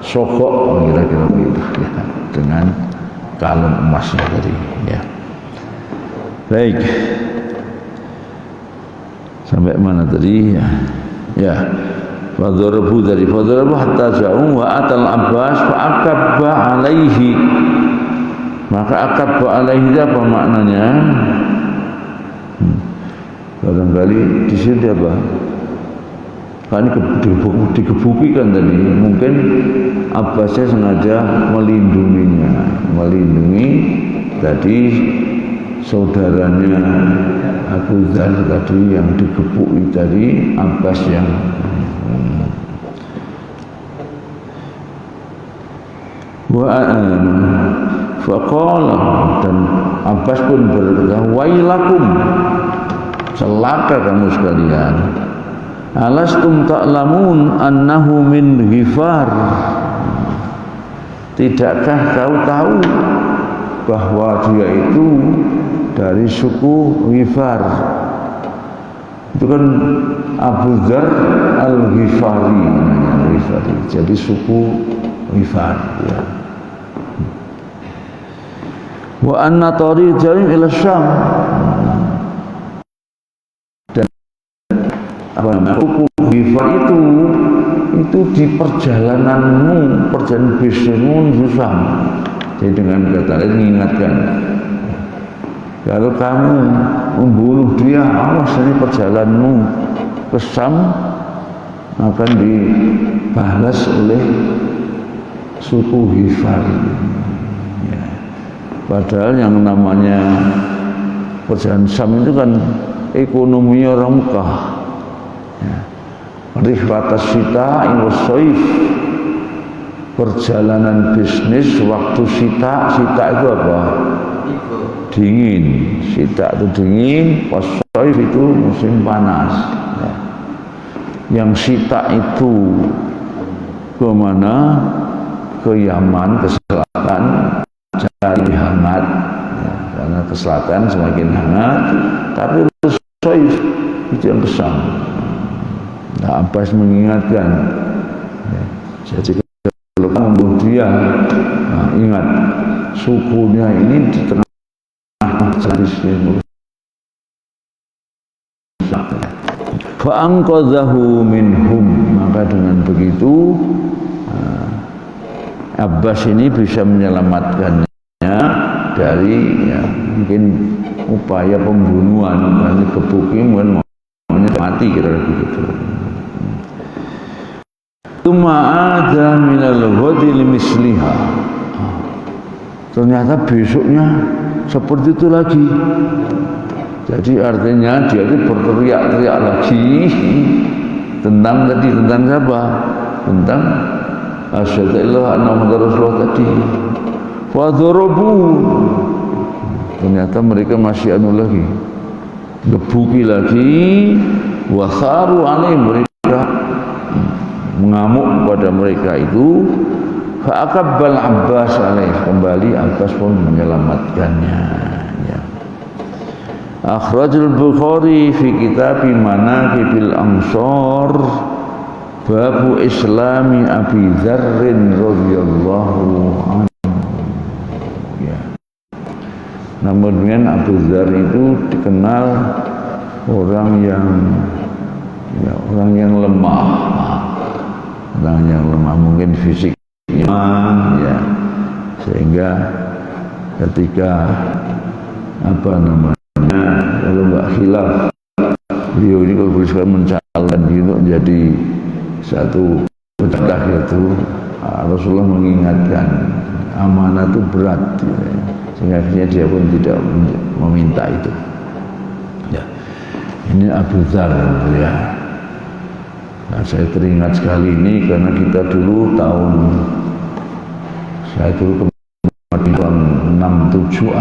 sogok kira-kira begitu, ya, dengan kalung emasnya tadi, ya. Baik, sampai mana tadi? Ya, fadharabu hatta ja'u wa atal Abbas fa akabba alaihi. Maka akabba alaihi apa maknanya? Barangkali di sini apa? Kan digebuki kan tadi, mungkin Abbasnya sengaja melindungi tadi saudaranya Abu Dzar tadi yang digebuki tadi, Abbas yang faqala, dan Abbas pun berkata, wailakum, celaka kamu sekalian, alastum ta'lamun annahu min Ghifar, tidakkah kau tahu bahwa dia itu dari suku Ghifar? Itu kan Abu Dzar al-Ghifari namanya, Ghifari, jadi suku Ghifar, ya. Wa anna tariq jarim ila Syam, dan apa namanya suku Ghifar itu di perjalananmu, perjalanan bisnismu menuju Syam. Jadi dengan kata lain mengingatkan, kalau kamu membunuh dia, awas dari perjalananmu ke Syam akan dibalas oleh suku Ghifar. Ya. Padahal yang namanya perjalanan Syam itu kan ekonomi orang Mekah. Ya. Rihlatas sita ila shaif, perjalanan bisnis waktu sita itu apa? Dingin. Sita itu dingin, pas shaif itu musim panas. Ya. Yang sita itu ke mana? Ke Yaman, ke selatan, cari hangat, ya, karena ke selatan semakin hangat, tapi shaif itu yang kesam. Nah, Abbas mengingatkan, ya, jadi kalau kamu membunuh dia, nah, ingat sukunya ini di tengah Fa'anqadhahu minhum, maka dengan begitu Abbas ini bisa menyelamatkannya dari ya, mungkin upaya pembunuhan, karena kebuki mungkin maunya mati kira-kira begitu. Tuma'ada minal ghadi limisliha, ternyata besoknya seperti itu lagi. Jadi artinya dia itu berteriak-teriak lagi tentang siapa? Tentang asyhadu alla ilaha illallah Rasulullah tadi. Fadharabu, ternyata mereka masih lagi, gebuki lagi, wasaru alaih, mereka mengamuk pada mereka itu. Fa'akabbal Abbas alaih, kembali Abbas pun menyelamatkannya. Ya. Akhrajul Bukhari fi kitab Manaqibil Ansar babu Islami Abi Dzarrin radhiyallahu anhu. Ya. Namun dengan Abu Dzar itu dikenal orang yang lemah, mungkin fisiknya ya, sehingga ketika kalau nggak khilaf, beliau ini kalau boleh sekali mencalonkan gitu jadi satu pejabat itu, Rasulullah mengingatkan amanah itu berat, ya. Sehingga akhirnya dia pun tidak meminta itu. Ya, ini Abu Dzar ya. Nah, saya teringat sekali ini karena kita dulu saya dulu tahun 67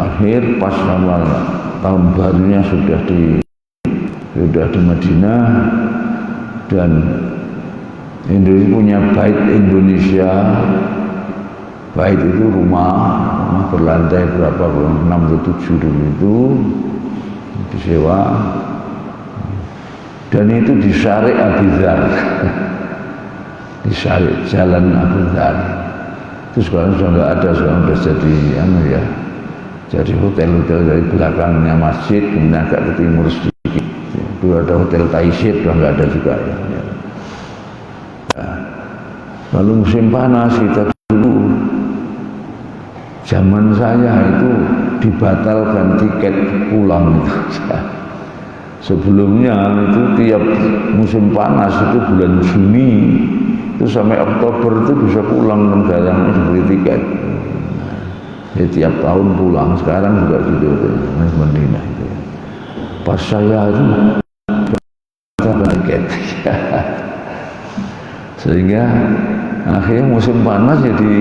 akhir pas awal tahun barunya sudah di Madinah, dan Indonesia punya bait Indonesia. Bait itu rumah berlantai berapa, 67 dulu itu disewa, dan itu di Syarif Abu Dzar, di Syarif Jalan Abu Dzar. Itu sekarang sudah nggak ada, sekarang sudah jadi hotel-hotel dari belakangnya masjid, kemudian agak ke timur sedikit. Dulu ada hotel Taisir, sudah nggak ada juga ya. Lalu musim panas kita dulu, zaman saya itu dibatalkan tiket pulang itu. Sebelumnya itu tiap musim panas itu bulan Juni itu sampai Oktober itu bisa pulang negaranya diberi tiket. Jadi tiap tahun pulang, sekarang juga gitu Madinah itu. Pas saya itu tiket. Sehingga akhirnya musim panas jadi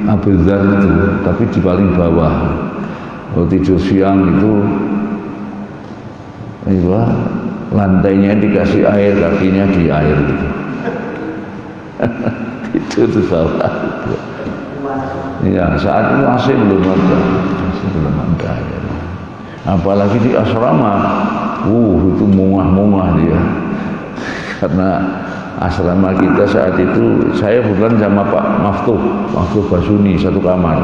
Abu Dzar itu, tapi di paling bawah. Kalau tidur siang itu lantainya dikasih air, kakinya di air gitu. Tidur di bawah. Ya, saat itu AC belum ada. Ya. Apalagi di asrama, itu mungah-mungah dia. Karena asrama kita saat itu, saya bukan sama Pak Maftuh Basuni, satu kamar.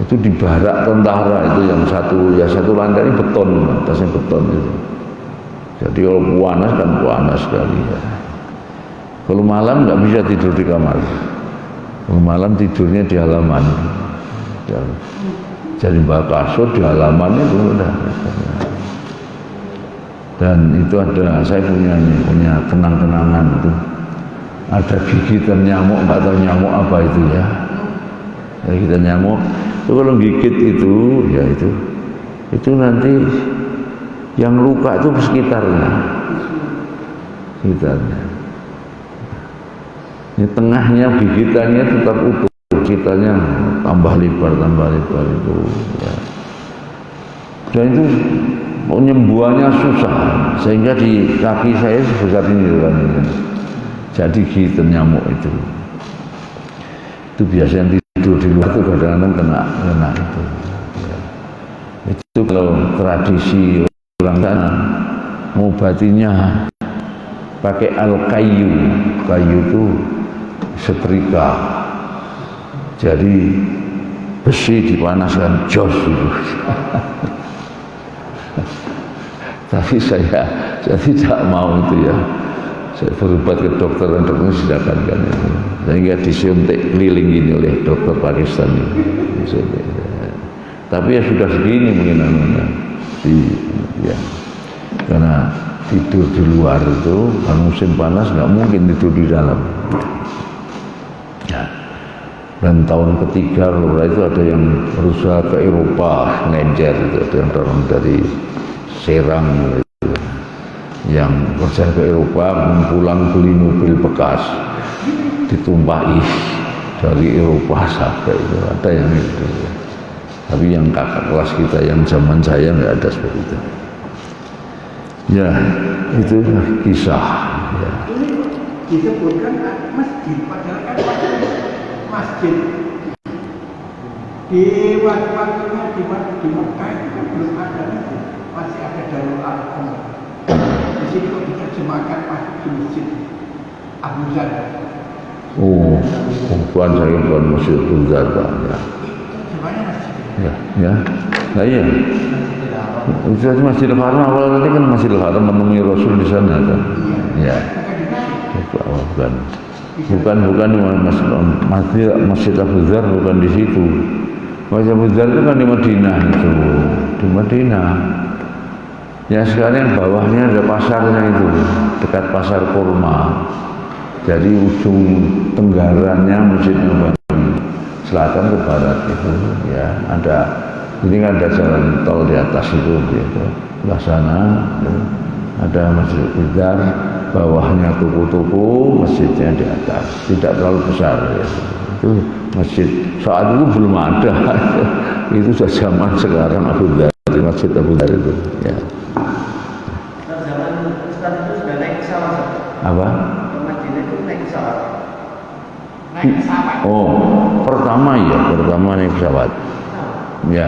Itu di barak tentara itu yang satu lantai ini beton, atasnya beton itu. Jadi kalau panas kan panas sekali ya. Kalau malam nggak bisa tidur di kamar. Kalau malam tidurnya di halaman. Jadi bawa kasur di halaman itu udah. Dan itu ada, saya punya kenang-kenangan itu. Ada gigitan nyamuk, nggak tahu nyamuk apa itu ya. Gigitan nyamuk. Itu kalau gigit itu, ya itu nanti yang luka itu sekitarnya. Ini tengahnya gigitannya tetap utuh, gigitannya tambah lebar itu. Ya. Dan itu penyembuhannya susah, sehingga di kaki saya sebesar ini kan. Jadi gigitan nyamuk itu biasanya tidur di luar itu kadang-kadang kena itu. Ya. Itu kalau tradisi orang sana ngobatinya pakai kayu itu setrika. Jadi besi dipanaskan jos itu. Tapi saya tidak mau itu ya. Saya berobat ke dokter dan dokter silakan kan itu. Sehingga disuntik keliling gini oleh dokter Pakistan ini. Tapi ya sudah segini mungkin namanya ya. Karena tidur di luar itu kalau musim panas nggak mungkin tidur di dalam. Ya. Dan tahun ketiga lurah itu ada yang berusaha ke Eropa ngejar itu, ada yang dorong dari Serang gitu. Yang kerja ke Eropa pulang beli mobil bekas ditumpahi dari Eropa sampai itu ada yang itu. Tapi yang kakak kelas kita yang zaman saya nggak ada seperti itu. Ya itu kisah. Ya. Ini disebutkan masjid, padahal kan masjid di waktu-waktunya di Mekah itu kan belum ada masjid, masih ada Darul Arqam. Di sini kok diterjemahkan masjid Abu Zar. Oh, bukan saya bukan Masjid Abu Zar Pak. Ya. Terjemahnya masjid. Ya. Nah iya. Itu Masjidil Haram awal tadi kan Masjidil Haram menemui Rasul di sana kan. Ya. Bukan Masjid Abu Zar bukan di situ. Masjid Abu Zar itu kan di Madinah itu, di Madinah. Ya sekarang bawahnya ada pasarnya itu, dekat pasar kurma. Jadi ujung tenggarannya Masjid Nabawi, selatan ke barat itu ya ada. Ini kan ada jalan tol di atas itu, gitu. Sebelah sana ada Masjid Abu Zar, bawahnya toko-toko, masjidnya di atas, tidak terlalu besar. Ya. Itu masjid saat itu belum ada, itu sudah zaman sekarang Abu Zar, Masjid Abu Zar itu. Ya. Zaman Ustaz itu sudah naik pesawat. Apa? Masjid itu naik pesawat. Naik pesawat. Oh, pertama naik pesawat. Ya.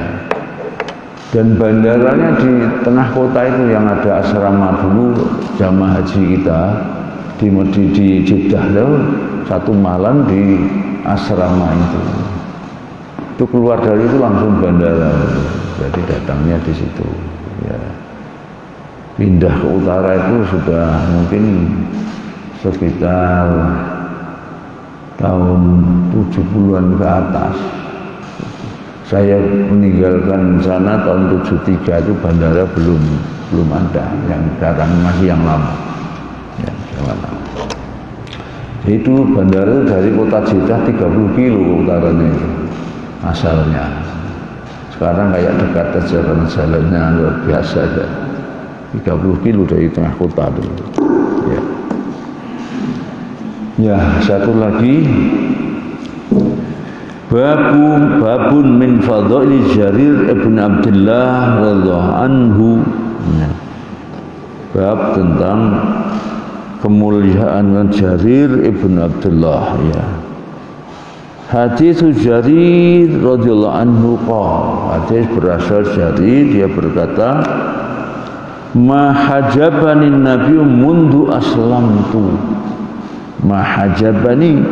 Dan bandaranya di tengah kota itu yang ada asrama dulu jamaah haji kita di Jeddah itu satu malam di asrama itu. Itu keluar dari itu langsung bandara. Jadi datangnya di situ. Ya. Pindah ke utara itu sudah mungkin sekitar tahun 70-an ke atas. Saya meninggalkan sana tahun 73 itu bandara belum ada, yang datang masih yang lama. Ya, yang lama. Itu bandara dari kota Jeddah 30 kilo utaranya itu asalnya. Sekarang kayak dekat aja karena jalannya luar biasa aja. 30 kilo dari tengah kota dulu. Ya. Ya, satu lagi babun min fadhaili Jarir ibn Abdullah radhiyallahu anhu. Bab tentang kemuliaan Jarir ibn Abdullah ya. Hadis Jarir radhiyallahu anhu qala, hadis berasal Jarir, dia berkata, ma hajabani nabiyyu mundu aslamtu. Ma hajabani,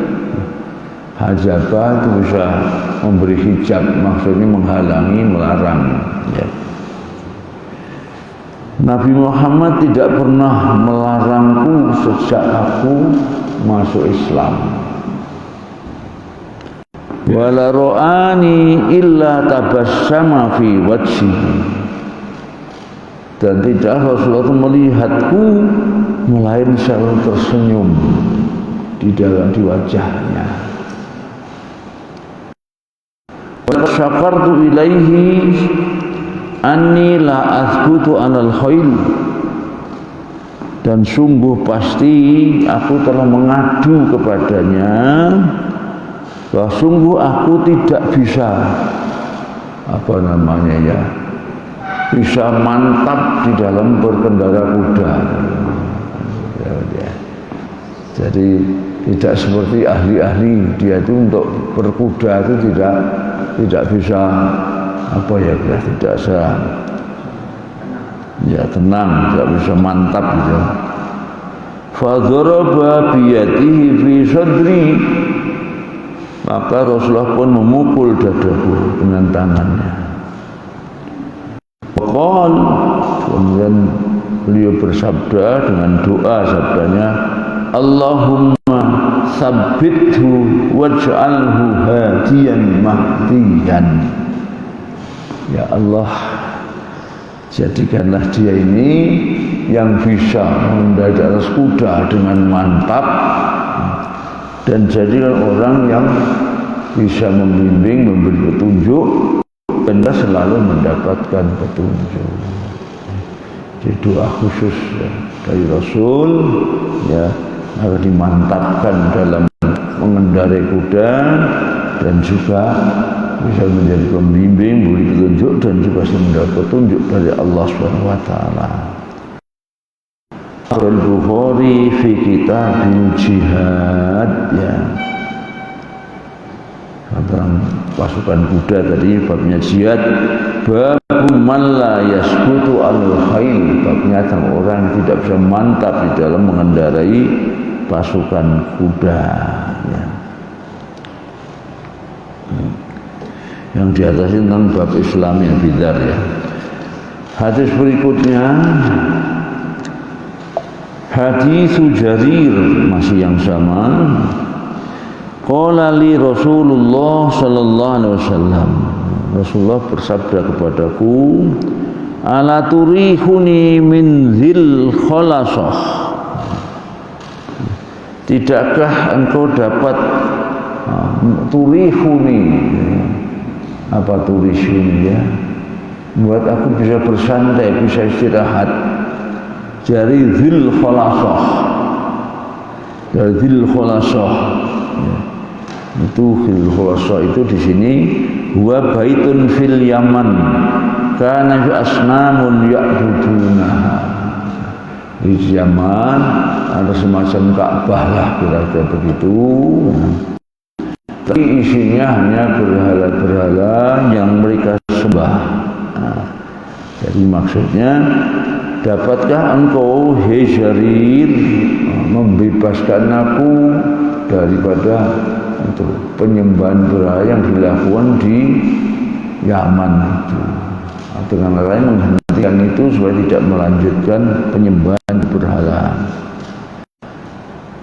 hajabah itu bisa memberi hijab, maksudnya menghalangi, melarang ya. Nabi Muhammad tidak pernah melarangku sejak aku masuk Islam. Wala ra'ani illa tabassama fi wajhihi, dan tidak Rasulullah melihatku melainkan selalu tersenyum di wajahnya. Wa syakartu ilaihi anni la azbutu alal khail, dan sungguh pasti aku telah mengadu kepadanya bahwa sungguh aku tidak bisa bisa mantap di dalam berkendara kuda. Ya. Jadi tidak seperti ahli-ahli, dia itu untuk berkuda itu tidak bisa tidak tenang, tidak bisa mantap gitu. Fa daraba bi yadihi fi sadri, Maka Rasulullah pun memukul dadaku dengan tangannya. Qal, kemudian beliau bersabda dengan doa, sabdanya, Allahumma tsabbithu waj'alhu hadiyan mahdiyan. Ya Allah, jadikanlah dia ini yang bisa mengendari di atas kuda dengan mantap, dan jadikan orang yang bisa membimbing, memberi petunjuk, dan selalu mendapatkan petunjuk. Jadi doa khusus ya, dari Rasul ya, agar dimantapkan dalam mengendarai kuda dan juga bisa menjadi pembimbing, memberi petunjuk, dan juga mendapat petunjuk dari Allah Subhanahu wa taala. Al-Bukhari fi Kitabil Jihad ya. Tentang pasukan kuda tadi, babnya jihad. Babu man la yasbutu al-khail, babnya tentang orang yang tidak bisa mantap di dalam mengendarai pasukan kuda ya. Yang di atas ini tentang bab Islam yang bidar ya. Hadis berikutnya, hadis Jarir, masih yang sama. Qala li Rasulullah sallallahu alaihi wasallam, Rasulullah bersabda kepadaku, ala turihuni min dzil khalasah, tidakkah engkau dapat turihuni, apa turihuni ya, buat aku bisa bersantai, bisa istirahat, dari dzil khalasah, dari dzil khalasah ya. Itu fil khulasa itu di sini huwa baitun fil Yaman kana asnamun ya'budunaha. Di Yaman ada semacam Ka'bah lah kira-kira begitu. Tapi isinya hanya berhala-berhala yang mereka sembah. Nah, jadi maksudnya, dapatkah engkau hei Jarir membebaskan aku daripada untuk penyembahan berhala yang dilakukan di Yaman itu, dengan lain menghentikan itu supaya tidak melanjutkan penyembahan berhala.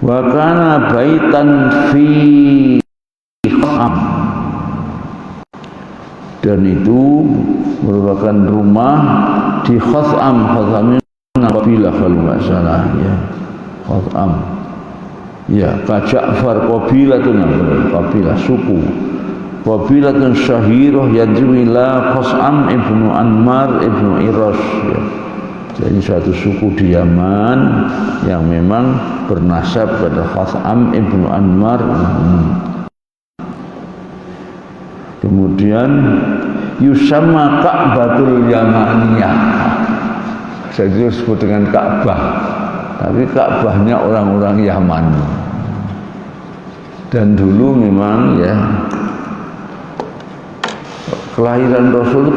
Wa kana baitan fi Kham, dan itu merupakan rumah di Khatham. Khatham ini kabilah kalau nggak salah ya, Khatham ya, Ka Ja'far qabilatun, kabilah suku, qabilatun syahirah yajwila Khas'am ibnu Anmar ibnu Iras ya. Jadi suatu suku di Yaman yang memang bernasab pada Khas'am ibnu Anmar. Kemudian yusamma Ka'batul Yamaniyah, jadi disebut dengan Ka'bah, tapi Ka'bahnya orang-orang Yaman. Dan dulu memang ya, kelahiran Rasul itu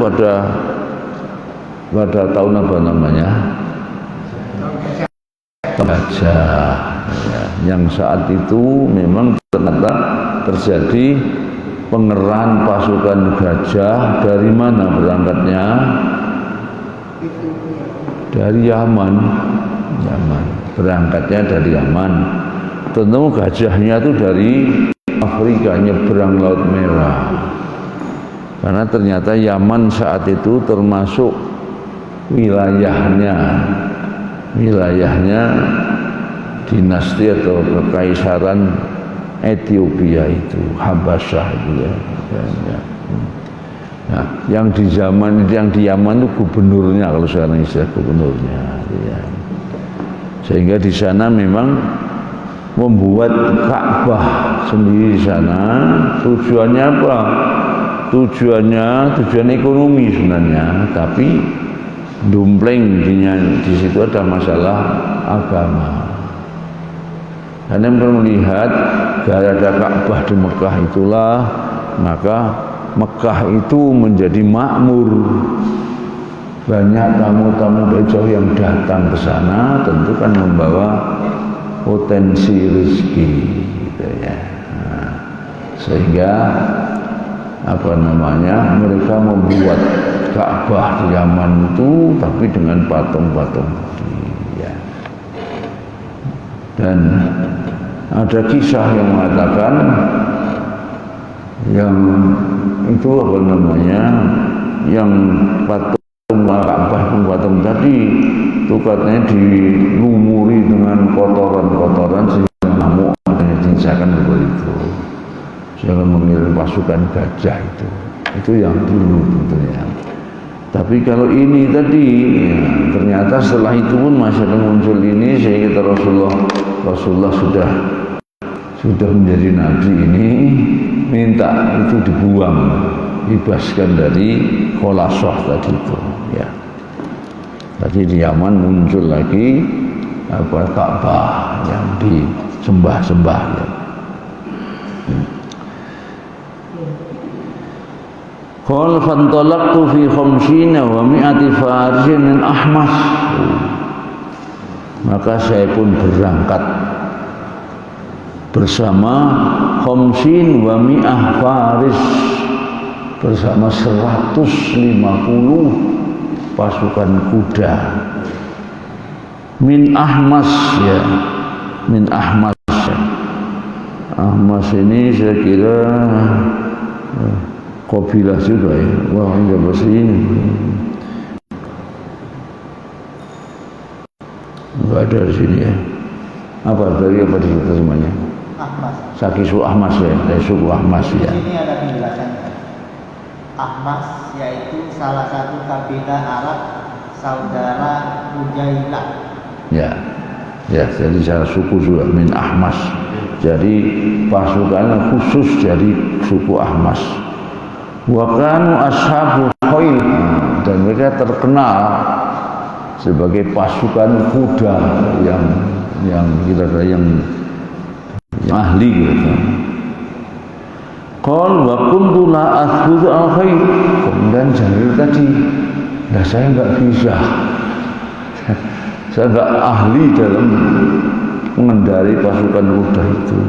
pada tahun apa namanya? Gajah ya, yang saat itu memang ternyata terjadi pengerahan pasukan gajah. Dari mana berangkatnya? Dari Yaman. Berangkatnya dari Yaman. Tentu gajahnya itu dari Afrika, nyebrang Laut Merah. Karena ternyata Yaman saat itu termasuk wilayahnya dinasti atau kekaisaran Ethiopia itu, Habasyah itu ya. Nah, yang di Yaman itu gubernurnya, kalau sekarang istilah gubernurnya ya. Sehingga di sana memang membuat Ka'bah sendiri di sana. Tujuannya apa? Tujuan ekonomi sebenarnya, tapi dumpleng di situ ada masalah agama. Anda melihat gara ada Ka'bah di Mekah itulah, maka Mekah itu menjadi makmur. Banyak tamu-tamu dari jauh yang datang ke sana, tentu kan membawa potensi rezeki gitu ya. Nah, sehingga mereka membuat Ka'bah di Yaman itu tapi dengan patung-patung ya. Dan ada kisah yang mengatakan yang itu yang patung patung tadi itu katanya dilumuri dengan kotoran-kotoran sehingga ngamuk diinjakan begitu, jangan mengirim pasukan gajah itu yang dulu tentunya. Tapi kalau ini tadi ya, ternyata setelah itu pun masih ada muncul ini sehingga Rasulullah sudah menjadi nabi ini minta itu dibuang, dibebaskan dari kholasah tadi itu ya. Tadi di Yaman muncul lagi Ka'bah yang disembah-sembah ya. Qal fantalaqtu fi 50 wa 100 farisin min Ahmas. Maka saya pun berangkat bersama 50 wa 100 faris, bersama 150 pasukan kuda min Ahmas ya, min Ahmas ya. Ahmas ini saya kira kabilah juga ya. Wah, enggak bahasa ini enggak ada di sini ya. Apa dari apa di situ semuanya? Ahmas. Sakisu Ahmas ya, dari suku Ahmas ya. Di sini ada penjelasannya. Ahmas yaitu salah satu kabilah Arab saudara Ujailah. Ya, jadi salah suku juga min Ahmas. Jadi pasukannya khusus dari suku Ahmas. Wa kanu ashabu khail, dan mereka terkenal sebagai pasukan kuda yang kira-kira yang ahli gitu. Qal wa kuntu la athbutu al-khair. Kemudian Jarir tadi, nah saya enggak bisa. Saya enggak ahli dalam mengendari pasukan kuda itu.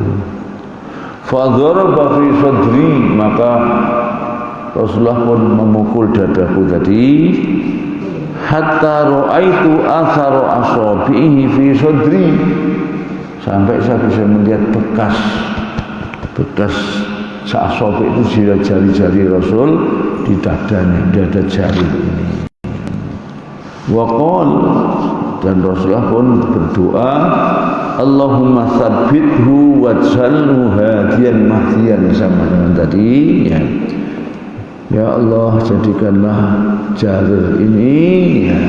Fa daraba fi sadri, maka Rasulullah pun memukul dadaku tadi, hatta ra'aitu athara asabihi fi sadri, sampai saya bisa melihat bekas asabi itu jari-jari Rasul di dadanya, dada jari ini. Wa qala, dan Rasulullah pun berdoa, Allahumma tsabbithu waj'alhu hadiyan mahdiyan, sama dengan tadi ya. Ya Allah, jadikanlah Jarir ini ya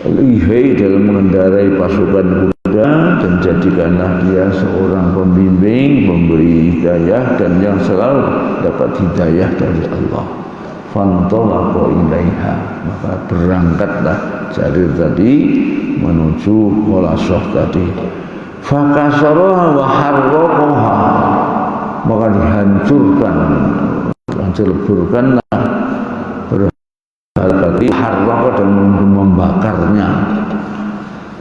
lihai dalam mengendarai pasukan kuda, dan jadikanlah dia seorang pembimbing, pemberi hidayah, dan yang selalu dapat hidayah dari Allah. Fantalaqa ilaiha, maka berangkatlah Jarir tadi menuju Kholasah tadi. Fakasaraha wa harraqaha, maka leburkanlah berhati harraqah, dan membakarnya.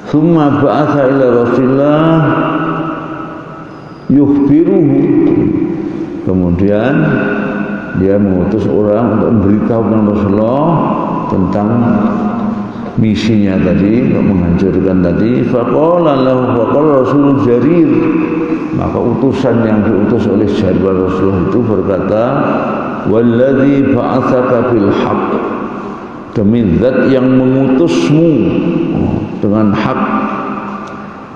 Summa ba'atha ila Rasulillah yukhbiruhu, kemudian dia mengutus orang untuk memberitahu Rasulullah tentang misinya tadi, untuk menghancurkan tadi. Faqala Rasul Jarir, maka utusan yang diutus oleh Jarir Rasulullah itu berkata, walladzi ba'atsaka bil haqq, demi zat yang mengutusmu dengan hak,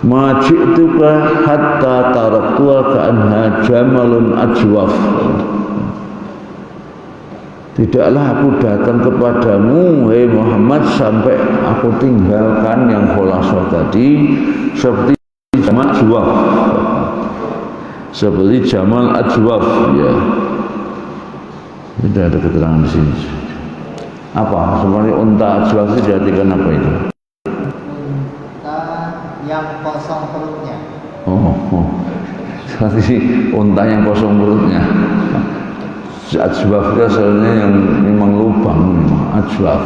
ma ji'tuka hatta taraktuha ka'anha jamalun ajwaf, tidaklah aku datang kepadamu wahai Muhammad sampai aku tinggalkan yang Kholasah tadi seperti Jamal Ajwaf, seperti Jamal Ajwaf ya. Tidak ada keterangan di sini. Apa? Seperti unta Ajwaf itu diartikan apa itu? Unta yang kosong perutnya. Seperti unta yang kosong perutnya. Ajwaf itu asalnya yang memang lubang, Ajwaf.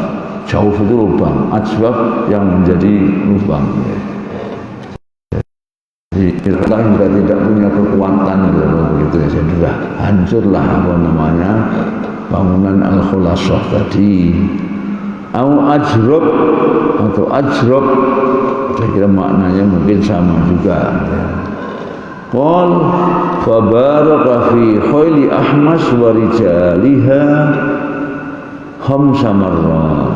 Jauh itu lubang, Ajwaf yang menjadi lubang. Jadi kita juga tidak punya kekuatan begitu ya, sudah hancurlah apa namanya bangunan Al-Khulasah tadi. Au ajrob atau ajrob, saya kira maknanya mungkin sama juga. Qal fabaraka fi khayli ahmas wa rijaliha khamsa marrat.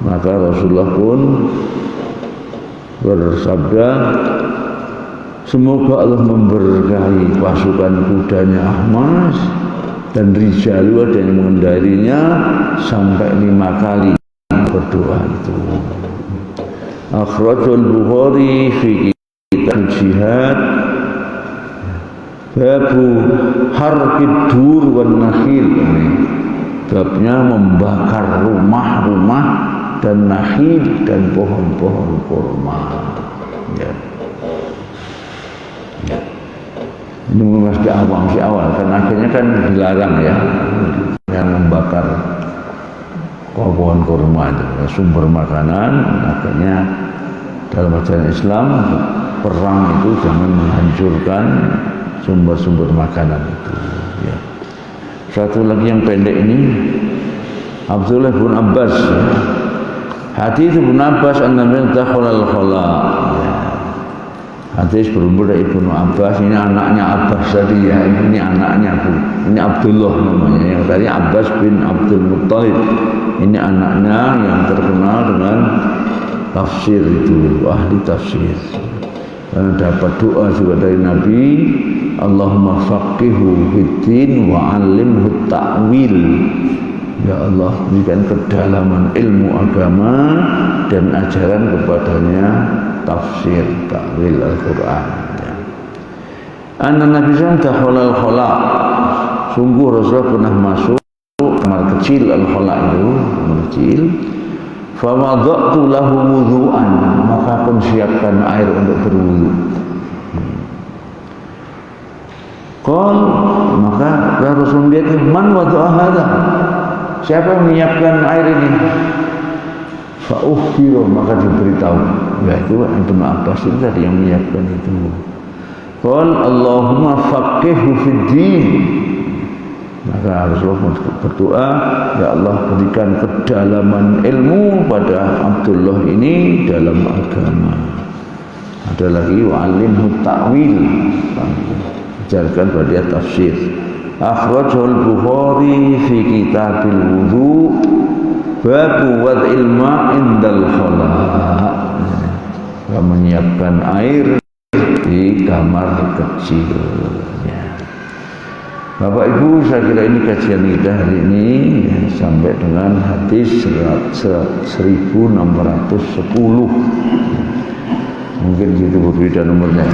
Maka Rasulullah pun bersabda, semoga Allah memberkahi pasukan kudanya Ahmas dan rijalu ada yang mengendarinya sampai 5 kali berdoa itu. Akhrajul Bukhari fi kitab jihad babu harqid dur wan nakhil, babnya membakar rumah-rumah dan nakhil dan pohon-pohon kurma. Ya. Ya. Ini masih awal kan akhirnya kan dilarang ya yang membakar pohon kurma itu sumber makanan. Akhirnya dalam ajaran Islam perang itu jangan menghancurkan sumber-sumber makanan itu ya. Satu lagi yang pendek ini Abdullah bin Abbas ya. Hadis Ibnu Abbas an-Nabi dakhala al-khala ya. Hadis berumur dari Ibnu Abbas, ini anaknya Abbas tadi ya, ini anaknya ini Abdullah namanya, yang tadi Abbas bin Abdul Muttalib, ini anaknya yang terkenal dengan tafsir itu, ahli tafsir. Karena dapat doa juga dari Nabi, Allahumma faqihu fiddin wa 'allimhu ta'wil. Ya Allah, berikan kedalaman ilmu agama dan ajaran kepadanya tafsir, ta'wil Al-Quran ya. Anna Nabi SAW al-khala, sungguh Rasulullah pernah masuk kamar kecil al-khala itu, kamar kecil. Fawadatu lahu wudhu'an, maka pun siapkan air untuk berwudu. Qal, maka Rasul lihat, man wadu'a hadha, siapa yang menyiapkan air ini? Fa'ukhbiru, maka diberitahu, yaitu Ibnu Abbas itu tadi yang menyiapkan itu. Qal Allahumma faqihhu fid din, maka Rasulullah berdoa, ya Allah berikan kedalaman ilmu pada Abdullah ini dalam agama. Ada lagi wa'alimhu ta'wil, ajarkan pada dia tafsir. Akhrajul Bukhari fi kitabil wudu babu wad'il ma'indal khala, menyiapkan air di kamar kecil ya. Bapak Ibu, saya kira ini kajian kita hari ini ya, sampai dengan hadis 1610. Mungkin itu berbeda nomornya,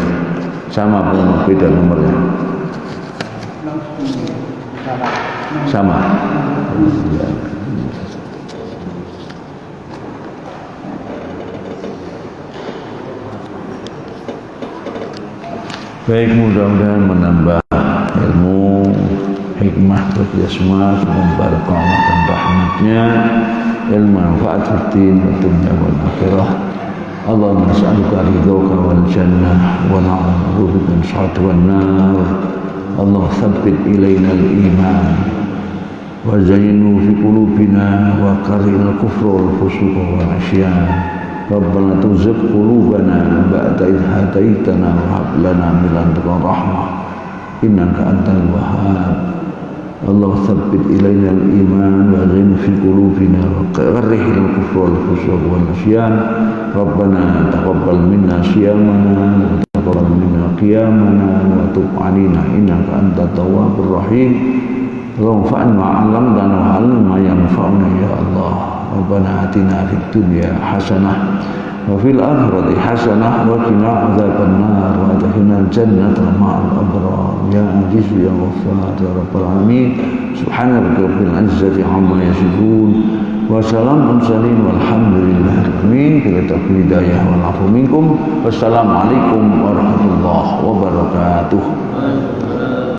sama pun beda nomornya, sama ya. Baik, mudah-mudahan menambah ilmu, hikmah bagi semua, membarakah dan rahmatnya, ilmu manfaat fiddin wa dunya wal akhirah. Allahumma nas'aluka ridhaka wal jannah wa na'udzu bika min syarri wan nar. Allah tsabbit ilaina al iman wa zayyinhu fi qulubina wa karril kufra wal fusuqa wal 'isyan. Rabbana tuzigh qulubana ba'da idh hadaitana wa hab lana min ladunka rahmah innaka antal wahhab. Allah tsabbit ilaina al-iman wa zayyinhu fi qulubina wa karrih al-kufra wal fusuq wal 'isyan. Rabbana taqabbal minna siyamana wa taqabbal minna qiyamana wa tub 'alaina innaka antat tawwabur rahim. Allahumma fa'alna ma 'allamtana wa 'allimna ma yanfa'una ya Allah. Rabbana atina fid dunya hasanah wa fil akhirati hasanah wa qina adzabannar wa adkhilna al-jannata ma'al abrar ya aziz ya ghaffar ya rabbal alamin. Subhana rabbil izzati amma yasifun wa salamun mursalin walhamdulillahi rabbil alamin. Bila taufiq hidayah wal afu minkum. Wassalamu alaikum warahmatullahi wabarakatuh.